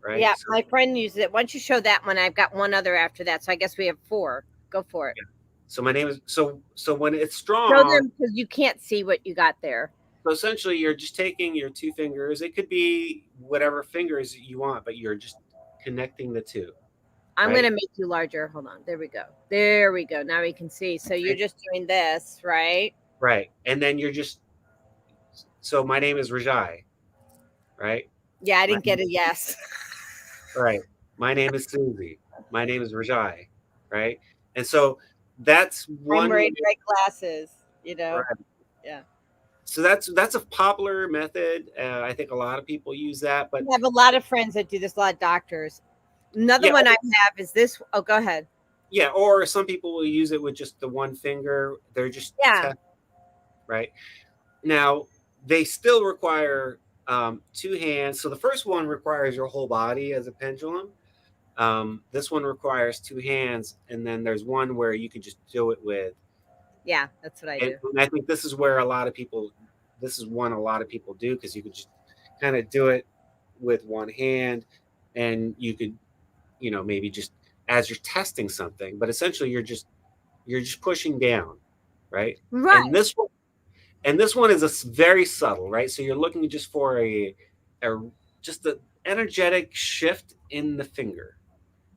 right? Yeah. So My friend uses it. Once you show that one, I've got one other after that. So I guess we have four. Go for it. yeah. So my name is so when it's Show strong, them because you can't see what you got there. so essentially you're just taking your two fingers. It could be whatever fingers you want, but you're just connecting the two, I'm right? gonna make you larger. Hold on. There we go. There we go. Now we can see. So you're Okay. just doing this, right? Right. And then you're just so my name is Rajai, right? Yeah, I My, didn't get a yes. right. My name is Susie. My name is Rajai, right? And so that's I'm one wearing way, red glasses. You know. right? Yeah. So that's a popular method. I think a lot of people use that, but I have a lot of friends that do this. A lot of doctors. Another yeah, one I have is this. Oh, go ahead. yeah. Or some people will use it with just the one finger. They're just Yeah. test, right? Now they still require two hands. So the first one requires your whole body as a pendulum. This one requires two hands, and then there's one where you can just do it with. Yeah, that's what I do. And I think this is where a lot of people, this is one a lot of people do because you could just kind of do it with one hand, and you could, maybe just as you're testing something, but essentially you're just pushing down, right? And Right. this one is very subtle, right? So you're looking just for a just the energetic shift in the finger.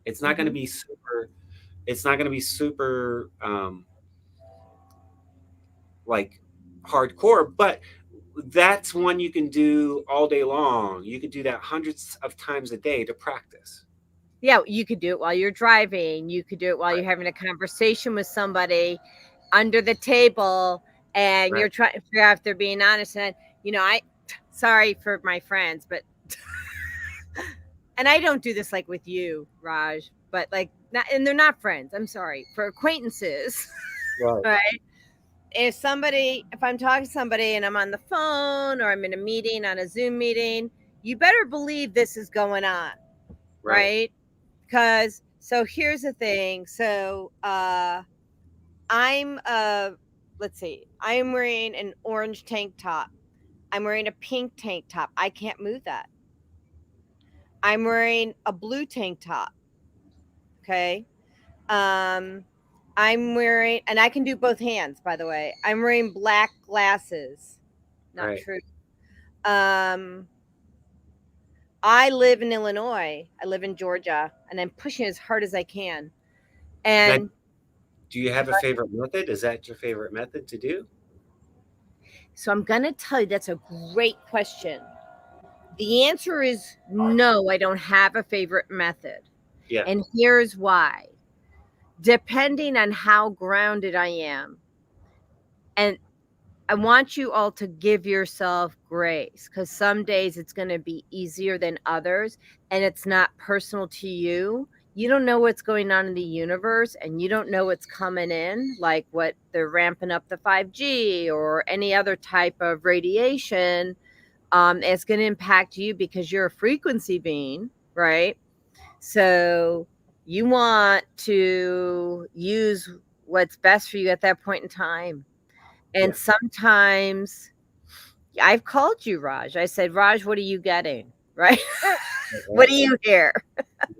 It's not going to Hmm. be super. It's not going to be super like hardcore, but that's one you can do all day long. You could do that hundreds of times a day to practice. Yeah, you could do it while you're driving. You could do it while Right. you're having a conversation with somebody under the table, and Right. you're trying to figure out if they're being honest. And I sorry for my friends, but and I don't do this like with you, Raj. but like not, and they're not friends. I'm sorry, for acquaintances, Right. right? If I'm talking to somebody and I'm on the phone or I'm in a meeting on a Zoom meeting, you better believe this is going on, Right. right? Because so here's the thing. So I'm let's see, I'm wearing an orange tank top. I'm wearing a pink tank top. I can't move that. I'm wearing a blue tank top. Okay. Um, I'm wearing, and I can do both hands, by the way. I'm wearing black glasses. Not Right. true. Um, I live in Illinois. I live in Georgia, and I'm pushing as hard as I can. Now, And do you have a favorite method? Is that your favorite method to do? so I'm going to tell you that's a great question. The answer is no, I don't have a favorite method. Yeah. And here's why. Depending on how grounded I am, and I want you all to give yourself grace because some days it's going to be easier than others, and it's not personal to you. You don't know what's going on in the universe, and you don't know what's coming in, like what they're ramping up the 5G or any other type of radiation. It's going to impact you because you're a frequency being, right? So you want to use what's best for you at that point in time. And Yeah. sometimes I've called you, Raj. I said, Raj, what are you getting? Right? What Right. do you hear?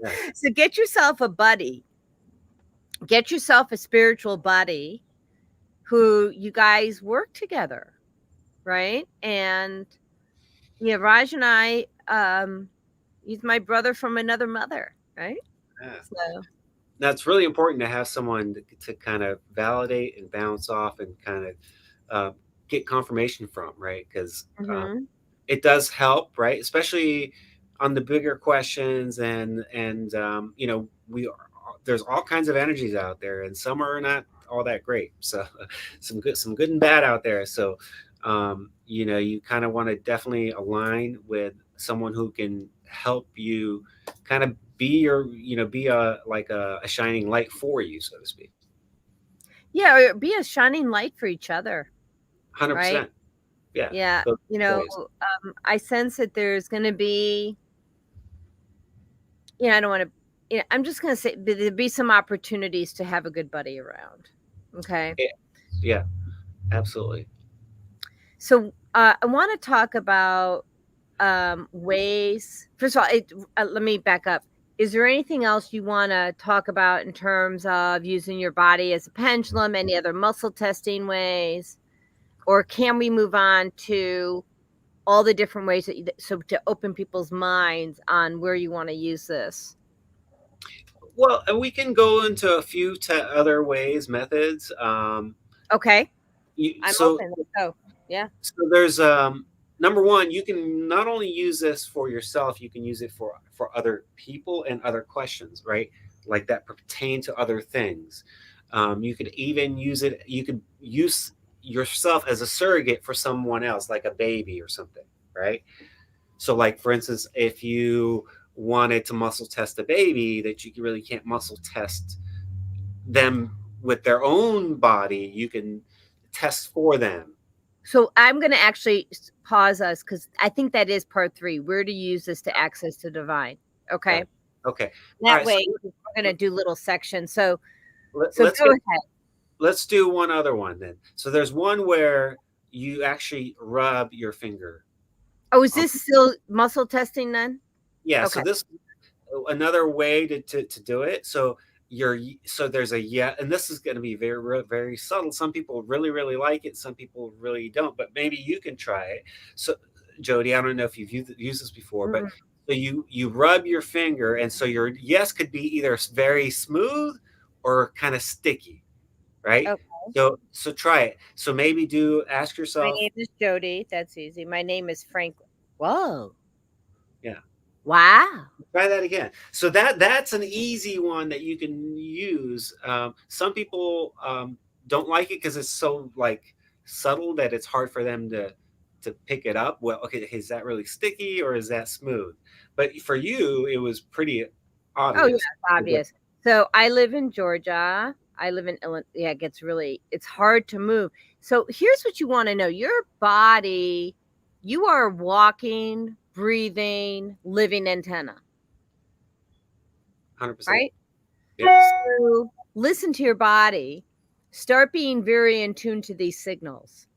Yeah. So get yourself a buddy, get yourself a spiritual buddy who you guys work together, right? And yeah, Raj and I, he's my brother from another mother, right? Yeah. So, Now it's really important to have someone to kind of validate and bounce off and kind of uh, get confirmation from, right? Because mhm. it does help, right? Especially on the bigger questions, and we are, there's all kinds of energies out there, and some are not all that great. So some good and bad out there. So you kind of want to definitely align with someone who can help you kind of be a like a shining light for you, so to speak. Yeah, or be a shining light for each other, right? 100%. Yeah. Yeah, Those ways. I sense that there's going to be, I don't want to, I'm just going to say there'll be some opportunities to have a good buddy around. Okay. Yeah. Yeah, absolutely. So I want to talk about ways. First of all, let me back up. Is there anything else you want to talk about in terms of using your body as a pendulum? Any other muscle testing ways? Or can we move on to all the different ways so to open people's minds on where you want to use this? Well, and we can go into a few other ways, methods. Okay. You, I'm so, open. Let's go. Yeah. so there's number one. You can not only use this for yourself, you can use it for other people and other questions, right? Like that pertain to other things. You could even use it. You could use yourself as a surrogate for someone else, like a baby or something, right? So, like for instance, if you wanted to muscle test a baby, that you really can't muscle test them with their own body, you can test for them. So I'm going to actually pause us because I think that is part three. Where to use this to access the divine. Okay. Okay. Okay. All That right. So way we're going to do little sections. So, so let's go get ahead. let's do one other one then. So there's one where you actually rub your finger. Oh, is On, this still muscle testing then? yeah. So Okay. this another way to do it. So there's a yeah, and this is going to be very subtle. Some people really like it. Some people really don't. But maybe you can try it. So Jody, I don't know if you've used this before, but Mm-mm. so you rub your finger, and so your yes could be either very smooth or kind of sticky, right? Okay. So try it. So maybe do ask My yourself, name is Jody. That's easy. My name is Franklin. Whoa. yeah, Wow. try that again. So that's an easy one that you can use. Some people don't like it because it's so like subtle that it's hard for them to pick it up. Well, okay, is that really sticky or is that smooth? But for you, it was pretty Oh, yeah. obvious. It's obvious. So I live in Georgia. I live in Illinois. Yeah, it's hard to move. So here's what you want to know. Your body, you are a walking, breathing, living antenna, 100%. right? Yep. So listen to your body. Start being very in tune to these signals.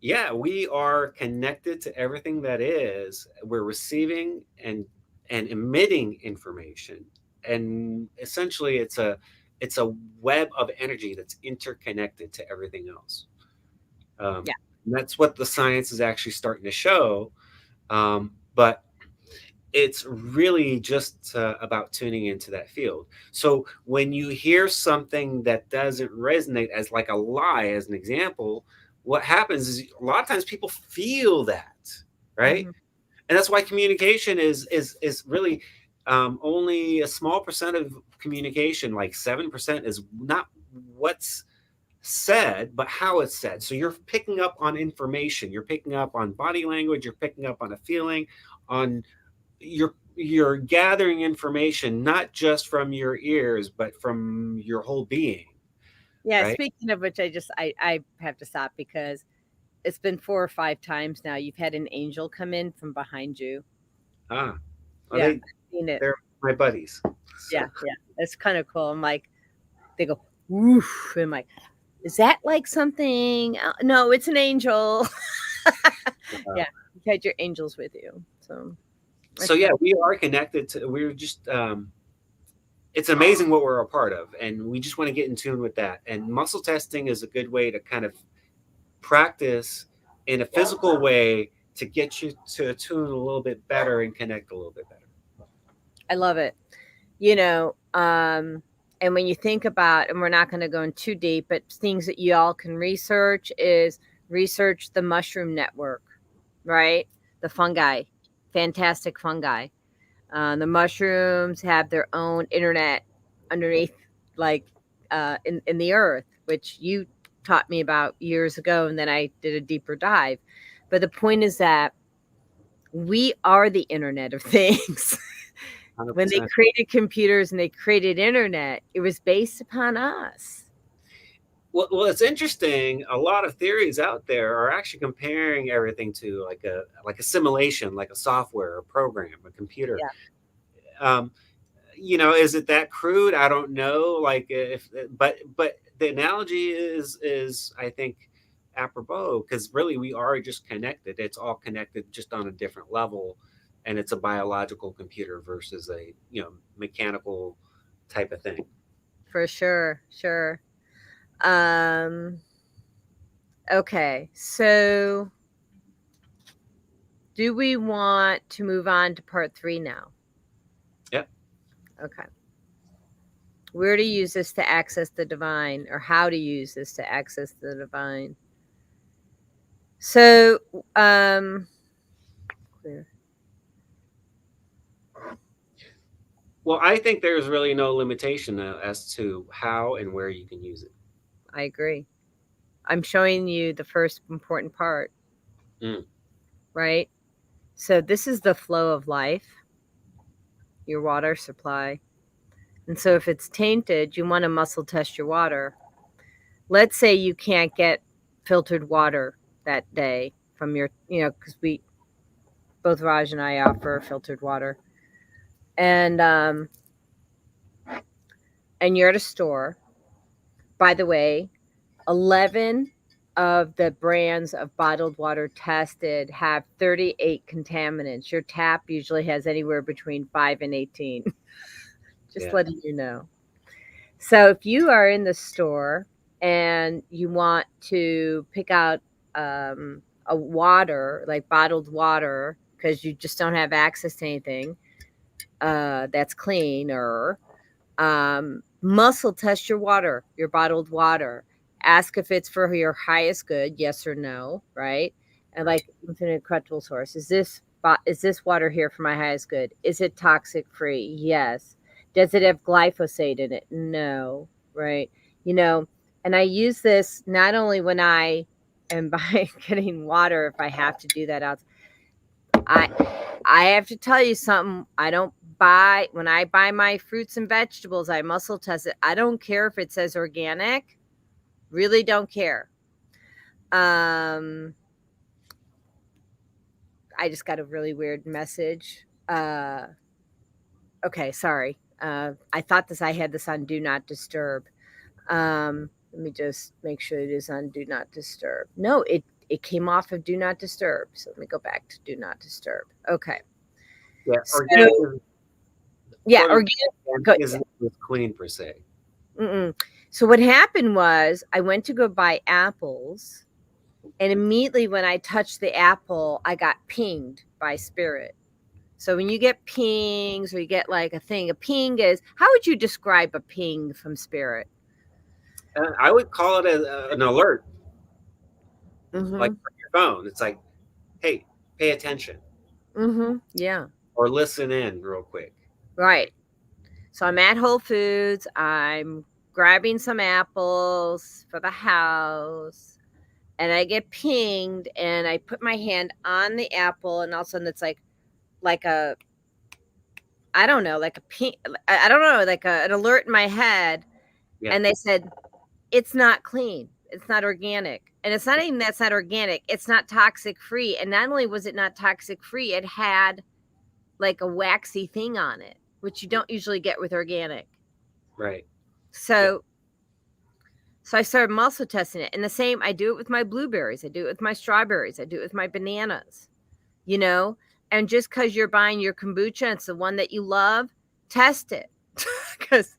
Yeah, we are connected to everything that is. We're receiving and emitting information, and essentially, it's a web of energy that's interconnected to everything else. Um, Yeah. and that's what the science is actually starting to show. But it's really just about tuning into that field. So when you hear something that doesn't resonate, as like a lie, as an example, what happens is a lot of times people feel that, right? Hmm. And that's why communication is really only a small percent of communication, like 7%, is not what's said, but how it's said. So you're picking up on information, you're picking up on body language, you're picking up on a feeling, on you're gathering information not just from your ears but from your whole being, Yeah. right? Speaking of which, I have to stop because it's been 4 or 5 times now. You've had an angel come in from behind you. Ah, well, Yeah, I've seen it. they're my buddies. Yeah, So yeah. It's kind of cool. I'm like, they go, woof. I'm like, is that like something? No, it's an angel. uh, Yeah, you had your angels with you. So so that's yeah, kind we are connected to, we're just it's amazing what we're a part of, and we just want to get in tune with that. And muscle testing is a good way to kind of practice in a physical way to get you to attune a little bit better and connect a little bit better. I love it. You know, and when you think about, and we're not going to go in too deep, but things that you all can research is research the mushroom network, right? The fungi, fantastic fungi. The mushrooms have their own internet underneath, like in the earth, which you taught me about years ago, and then I did a deeper dive. But the point is that we are the Internet of Things. When they 100%. created computers and they created internet, it was based upon us. Well, it's interesting. A lot of theories out there are actually comparing everything to like a simulation, like a software, a program, a computer. Yeah, Um, is it that crude? I don't know. Like if, but the analogy is I think apropos, because really we are just connected. It's all connected, just on a different level, and it's a biological computer versus a mechanical type of thing. for sure, sure. Um, okay, so do we want to move on to part 3 now? Yep. Okay. Where to use this to access the divine, or how to use this to access the divine. So, clear. Well, I think there's really no limitation as to how and where you can use it. I agree. I'm showing you the first important part, Mm, right? So, this is the flow of life, your water supply. And so, if it's tainted, you want to muscle test your water. Let's say you can't get filtered water that day from your, because both Raj and I offer filtered water. And, and you're at a store. By the way, 11 of the brands of bottled water tested have 38 contaminants. Your tap usually has anywhere between 5 and 18. Just yeah. letting you know. So if you are in the store and you want to pick out a water, like bottled water, because you just don't have access to anything that's clean, or muscle test your water, your bottled water. Ask if it's for your highest good, yes or no, right? And Right. like infinite credible source, is this water here for my highest good? Is it toxic free? Yes. Does it have glyphosate in it? No, right? You know, and I use this not only when I am buying getting water, if I have to do that out. I I have to tell you something. I don't when I buy my fruits and vegetables, I muscle test it. I don't care if it says organic. Really don't care. Um, I just got a really weird message. Okay, sorry. I thought I had this on do not disturb. Let me just make sure it is on do not disturb. No, it came off of do not disturb. So let me go back to do not disturb. Okay. Yeah, organic So is yeah, quote organic. unquote, Go, isn't clean per se. mm-mm. So what happened was I went to go buy apples, and immediately when I touched the apple, I got pinged by spirit. So when you get pings or you get like a thing, a ping is, how would you describe a ping from spirit? I would call it an alert, like Mm-hmm. for your phone. It's like, hey, pay attention Mm-hmm. Yeah. or listen in real quick. Right. So I'm at Whole Foods. I'm grabbing some apples for the house, and I get pinged, and I put my hand on the apple, and all of a sudden it's like a, I don't know, like a ping. I don't know, like an alert in my head, Yeah, and they said it's not clean. It's not organic. And it's not even that's not organic. It's not toxic free. And not only was it not toxic free, it had like a waxy thing on it, which you don't usually get with organic. right. Yeah, So I started muscle testing it. And the same, I do it with my blueberries, I do it with my strawberries, I do it with my bananas, you know? And just because you're buying your kombucha and it's the one that you love, test it. Because,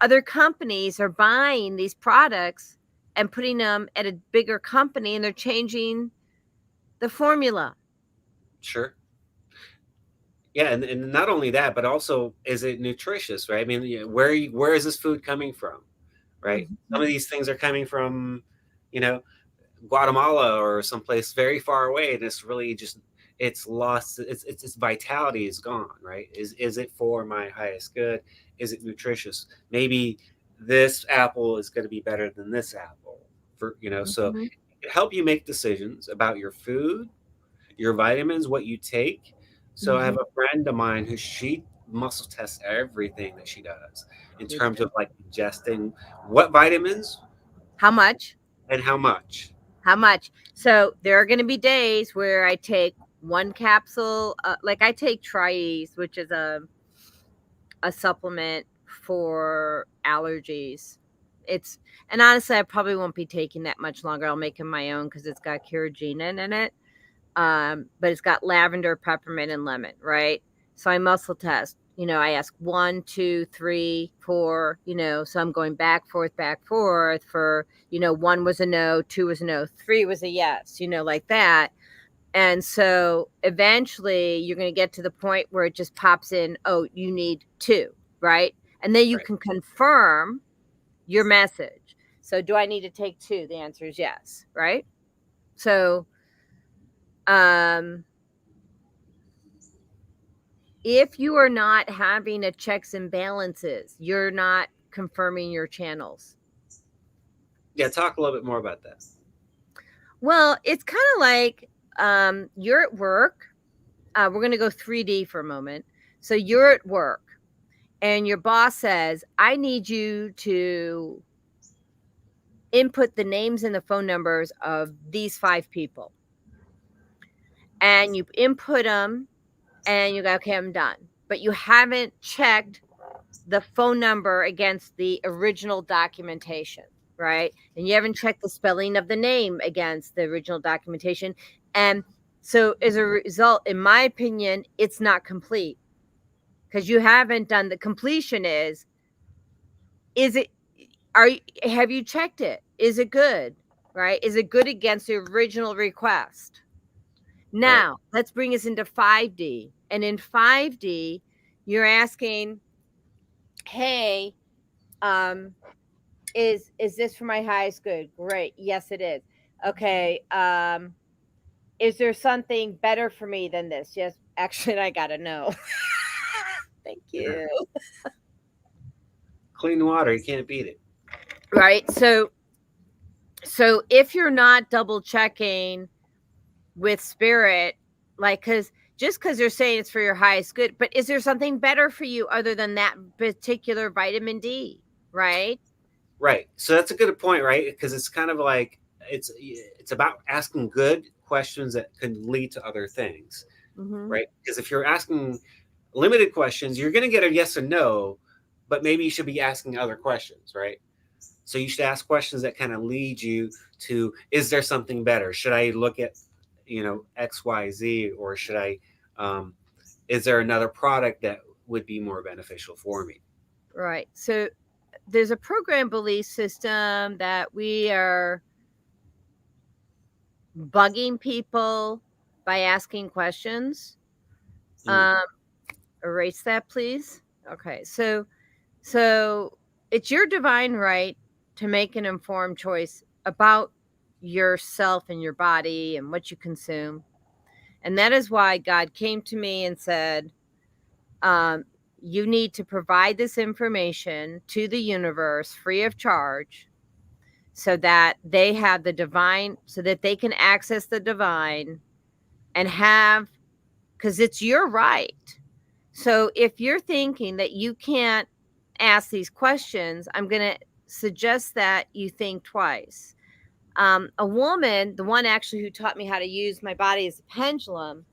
other companies are buying these products and putting them at a bigger company, and they're changing the formula. sure. Yeah, and not only that, but also is it nutritious, right? I mean, where is this food coming from, right? Some Mhm. of these things are coming from, you know, Guatemala or someplace very far away, and it's really just it's lost its vitality is gone, right? Is it for my highest good? Is it nutritious? Maybe this apple is going to be better than this apple for so Mhm. it help you make decisions about your food, your vitamins, what you take. So I Mhm. have a friend of mine who she muscle tests everything that she does in Me terms too. of like ingesting what vitamins How much? and how much. How much? So there are going to be days where I take one capsule, like I take Triese, which is a supplement for allergies. It's and honestly, I probably won't be taking that much longer. I'll make it my own because it's got carrageenan in it. But it's got lavender, peppermint, and lemon, right? So I muscle test. I ask 1, 2, 3, 4. So I'm going back, forth for 1 was a no, 2 was a no, 3 was a yes. Like that. And so eventually you're going to get to the point where it just pops in, oh, you need 2, right? And then you Right. can confirm your message. So do I need to take 2? The answer is yes, right? So um if you are not having a checks and balances, you're not confirming your channels. Yeah, talk a little bit more about that. Well, it's kind of like you're at work. We're going to go 3D for a moment. So you're at work and your boss says, I need you to input the names and the phone numbers of these 5 people. And you input them and you go, okay, I'm done. But you haven't checked the phone number against the original documentation, right? And you haven't checked the spelling of the name against the original documentation. And so as a result, in my opinion, it's not complete because you haven't done the completion is it have you checked it? Is it good? Right? Is it good against the original request? Right. Now, let's bring us into 5D. And in 5D, you're asking, hey, um, is this for my highest good? Great. Yes, it is. Okay. Is there something better for me than this? Yes. Actually, I gotta know. Thank Yeah. you. Clean water, you can't beat it. Right. So if you're not double checking with spirit, like, because just because they're saying it's for your highest good, but is there something better for you other than that particular vitamin D, right? Right. So that's a good point, right? Because it's kind of like it's about asking good questions that can lead to other things, Mm-hmm. right? Because if you're asking limited questions, you're going to get a yes and no, but maybe you should be asking other questions, right? So you should ask questions that kind of lead you to, is there something better? Should I look at, X, Y, Z, or should I, um, is there another product that would be more beneficial for me? Right. So there's a program belief system that we are bugging people by asking questions. Mm, Um, Erase that, please. Okay. So it's your divine right to make an informed choice about yourself and your body and what you consume. And that is why God came to me and said, um, you need to provide this information to the universe free of charge so that they have the divine, so that they can access the divine and have, because it's your right. So if you're thinking that you can't ask these questions, I'm going to suggest that you think twice. A woman, the one actually who taught me how to use my body as a pendulum,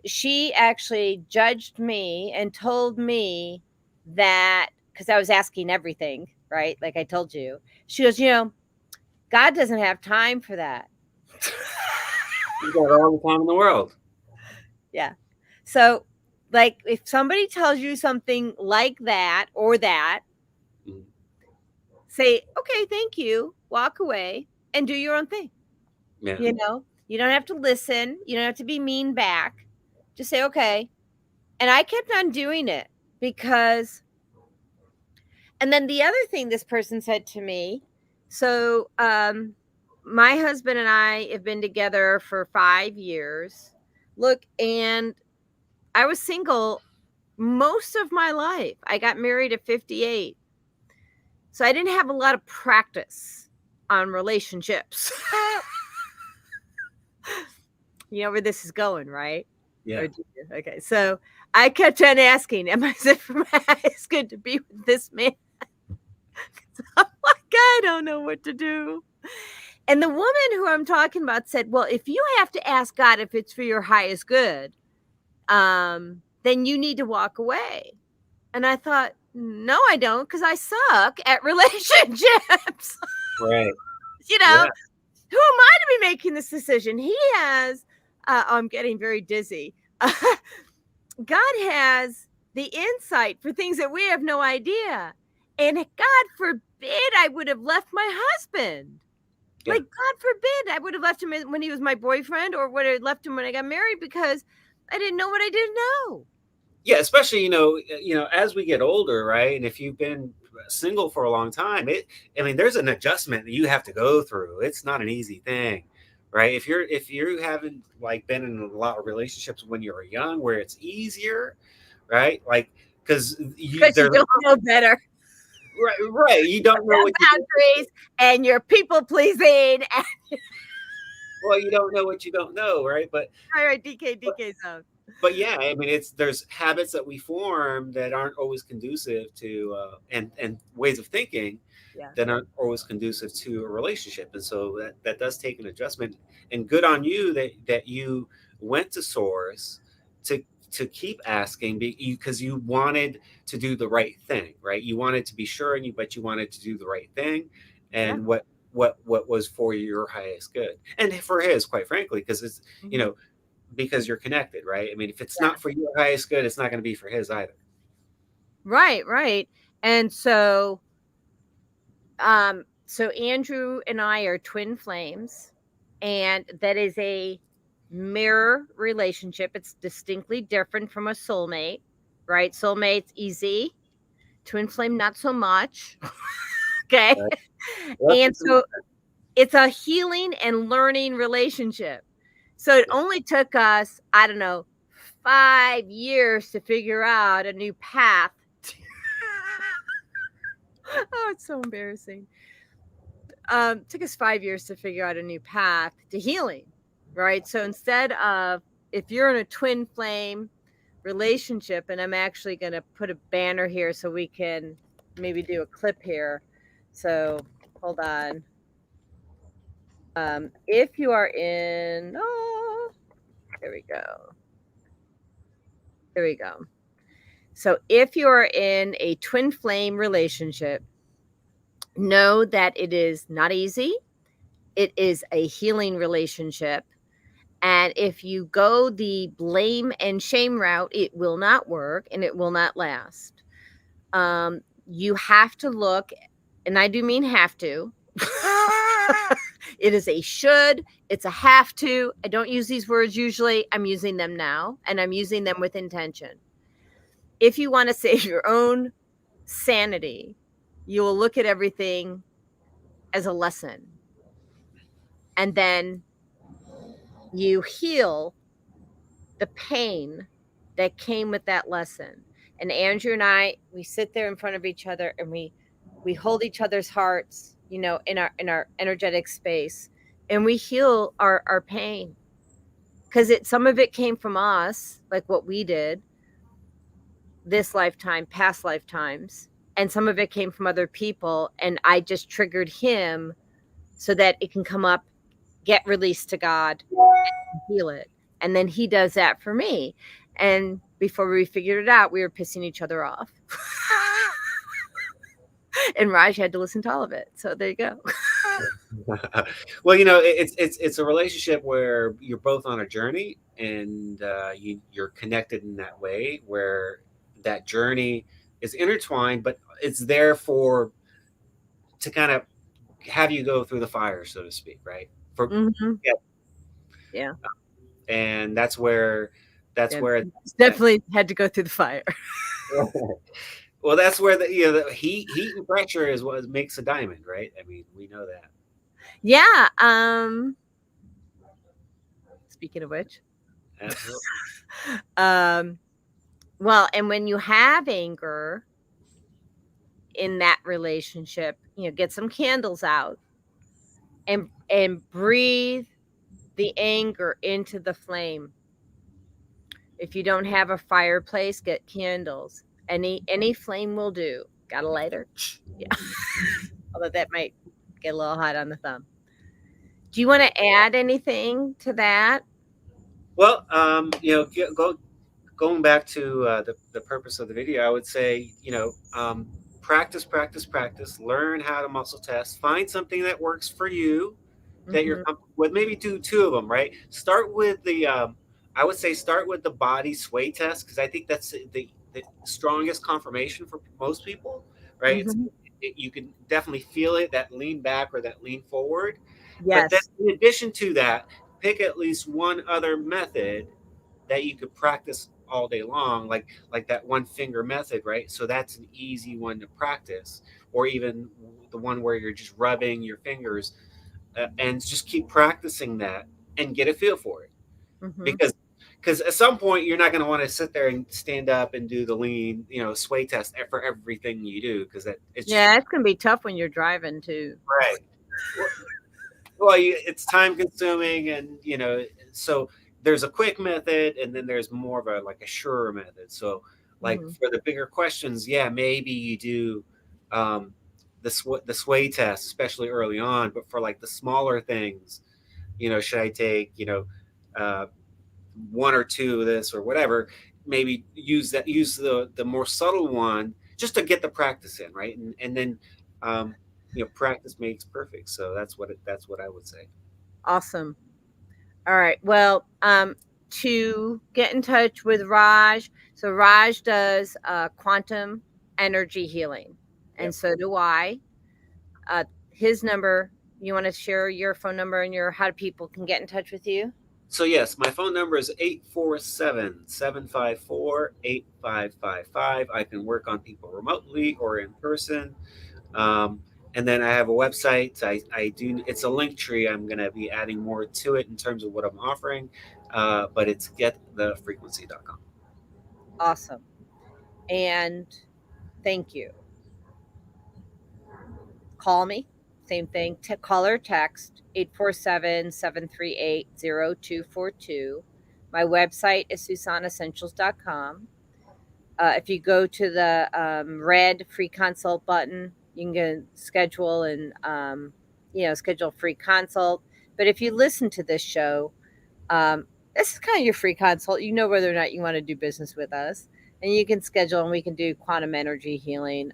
she actually judged me and told me that, because I was asking everything, right? Like I told you, she goes, God doesn't have time for that. you got all the time in the world. Yeah. So, like, if somebody tells you something like that or that, Mm, say, okay, thank you, walk away and do your own thing. yeah. You don't have to listen, you don't have to be mean back. Just say, okay. And I kept on doing it because, and then the other thing this person said to me, so, my husband and I have been together for 5 years. Look, and I was single most of my life. I got married at 58. So I didn't have a lot of practice on relationships. You know where this is going, right? Yeah. Or do you? Okay. So I kept on asking, am I is for my highest good to be with this man? I'm like, I don't know what to do. And the woman who I'm talking about said, well, if you have to ask God if it's for your highest good, then you need to walk away. And I thought, no, I don't, because I suck at relationships. Right. you Yeah. know, who am I to be making this decision? He has, I'm getting very dizzy. God has the insight for things that we have no idea. And God forbid I would have left my husband. Yeah. Like, God forbid I would have left him when he was my boyfriend or would have left him when I got married because I didn't know what I didn't know. Yeah, especially as we get older, right? And if you've been single for a long time, I mean, there's an adjustment that you have to go through. It's not an easy thing, right? If you haven't like been in a lot of relationships when you were young, where it's easier, right? Like because Because you they're don't know better. right. You don't know what you do. Boundaries and you're people pleasing. Well, you don't know what you don't know, right? All right, DK zone. But yeah, I mean, there's habits that we form that aren't always conducive to and ways of thinking Yeah. that aren't always conducive to a relationship, and so that does take an adjustment. And good on you that you went to source to keep asking because you wanted to do the right thing, right? You wanted to be sure, but you wanted to do the right thing, Yeah. and what was for your highest good and for his, quite frankly, because it's you Mhm. know because you're connected, right? I mean, if it's Yeah. not for your highest good, it's not going to be for his either. Right, right. And so Andrew and I are twin flames, and that is a mirror relationship. It's distinctly different from a soulmate, right? Soulmate's easy, twin flame not so much. Okay. Right? Well, And so it's a healing and learning relationship. So it yeah. only took us, I don't know, 5 years to figure out a new path. Oh, it's so embarrassing. Took us 5 years to figure out a new path to healing, right? So instead of if you're in a twin flame relationship, and I'm actually going to put a banner here so we can maybe do a clip here. So hold on. If you are in, oh, there we go. There we go. So if you are in a twin flame relationship, know that it is not easy. It is a healing relationship. And if you go the blame and shame route, it will not work and it will not last. You have to look, and I do mean have to. It is a should, it's a have to. I don't use these words usually. I'm using them now, and I'm using them with intention. If you want to save your own sanity, you will look at everything as a lesson. And then you heal the pain that came with that lesson. And Andrew and I, we sit there in front of each other and we hold each other's hearts, you know, in our energetic space, and we heal our pain. Because some of it came from us, like what we did this lifetime, past lifetimes, and some of it came from other people, and I just triggered him so that it can come up, get released to God, and heal it. And then he does that for me. And before we figured it out, we were pissing each other off. And Raj had to listen to all of it. So there you go. Well, you know, it's a relationship where you're both on a journey, and you're connected in that way, where that journey is intertwined, but it's there for to kind of have you go through the fire, so to speak, right? For Mm-hmm. yeah, Yeah. and that's where that, Definitely had to go through the fire. well, that's where the heat and pressure is what makes a diamond, right? I mean, we know that. Yeah. Speaking of which, Absolutely. um, well, and when you have anger in that relationship, you know, get some candles out and breathe the anger into the flame. If you don't have a fireplace, get candles. Any flame will do. Got a lighter? Yeah. Although that might get a little hot on the thumb. Do you want to add anything to that? Well, going back to the purpose of the video, I would say, practice, practice, practice. Learn how to muscle test. Find something that works for you, that you're Mhm. comfortable with. Maybe do two of them, right? Start with I would say start with the body sway test, because I think that's the strongest confirmation for most people, right? Mhm. You can definitely feel it, that lean back or that lean forward. But then, Yes. in addition to that, pick at least one other method that you could practice all day long, like that one finger method, right? So that's an easy one to practice, or even the one where you're just rubbing your fingers, and just keep practicing that and get a feel for it, Mhm. because at some point you're not going to want to sit there and stand up and do the lean, sway test for everything you do, because that it's just Yeah, it's gonna be tough when you're driving too. right. Well, it's time consuming, and so there's a quick method, and then there's more of a like a surer method. So, like Mhm. for the bigger questions, yeah, maybe you do the sway test, especially early on. But for like the smaller things, should I take uh, one or two of this or whatever? Maybe use the more subtle one just to get the practice in, right? And then practice makes perfect. So that's what I would say. Awesome. All right. Well, to get in touch with Raj, so Raj does quantum energy healing, and Yep. so do I. His number. You want to share your phone number and your how people can get in touch with you? So yes, my phone number is 847-754-8555. I can work on people remotely or in person. Um, and then I have a website. I do. It's a link tree. I'm going to be adding more to it in terms of what I'm offering, but it's getthefrequency.com. Awesome. And thank you. Call me. Same thing. Call or text 847-738-0242. My website is susanessentials.com. If you go to the red free consult button, you can go schedule and schedule a free consult. But if you listen to this show, this is kind of your free consult. You know whether or not you want to do business with us, and you can schedule, and we can do quantum energy healing.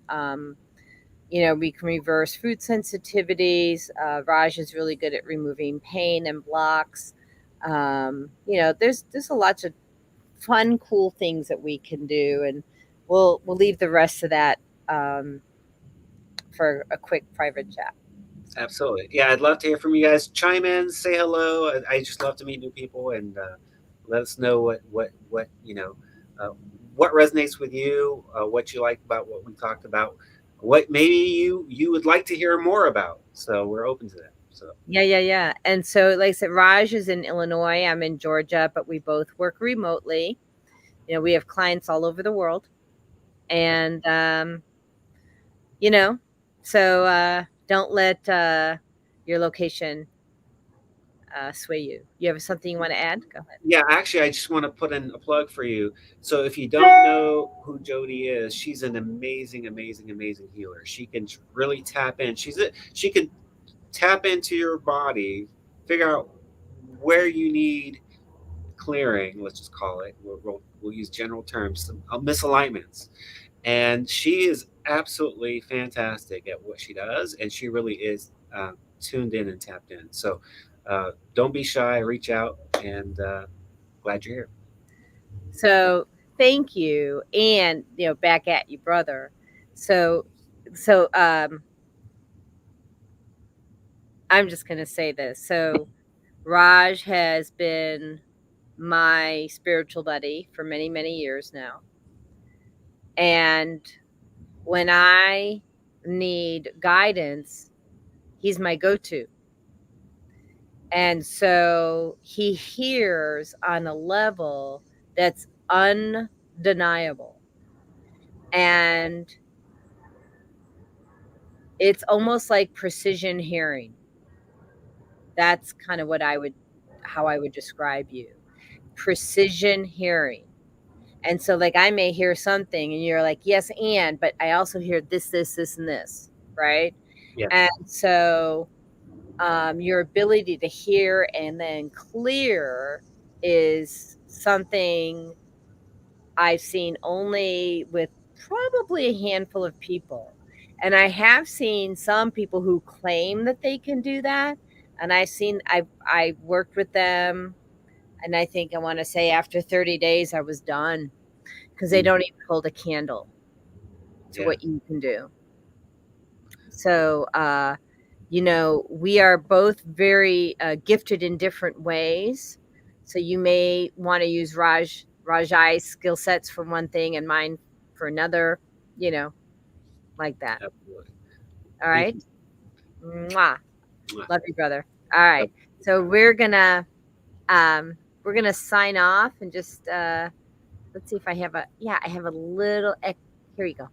We can reverse food sensitivities. Raj is really good at removing pain and blocks. There's a lot of fun, cool things that we can do, and we'll leave the rest of that um, for a quick private chat. Absolutely. Yeah, I'd love to hear from you guys. Chime in, say hello. I just love to meet new people, and let us know what uh, what resonates with you, what you like about what we talked about, what maybe you would like to hear more about. So we're open to that. So Yeah, yeah, yeah. And so, like I said, Raj is in Illinois. I'm in Georgia, but we both work remotely. We have clients all over the world, okay. and you know, don't let your location sway you. You have something you want to add? Go ahead. Yeah, actually, I just want to put in a plug for you. So if you don't know who Jody is, she's an amazing, amazing, amazing healer. She can really tap in. She can tap into your body, figure out where you need clearing. Let's just call it. We'll use general terms, some misalignments, and she is absolutely fantastic at what she does, and she really is tuned in and tapped in. So don't be shy. Reach out, and glad you're here. So thank you, and back at you, brother. So, so I'm just gonna say this. So Raj has been my spiritual buddy for many, many years now, and when I need guidance, he's my go-to. And so he hears on a level that's undeniable. And it's almost like precision hearing. That's kind of how I would describe you. Precision hearing. And so, like, I may hear something and you're like, yes, but I also hear this, and this, right? Yeah, And so, your ability to hear and then clear is something I've seen only with probably a handful of people. And I have seen some people who claim that they can do that. And I've worked with them, and I want to say after 30 days I was done because they mm, don't even hold a candle to yeah, what you can do. So we are both very gifted in different ways. So you may want to use Rajai's skill sets for one thing and mine for another, you know, like that. absolutely. All Thank right. you. Mwah. Mwah. Love you, brother. All right. So we're gonna sign off and just let's see if I have a little here you go.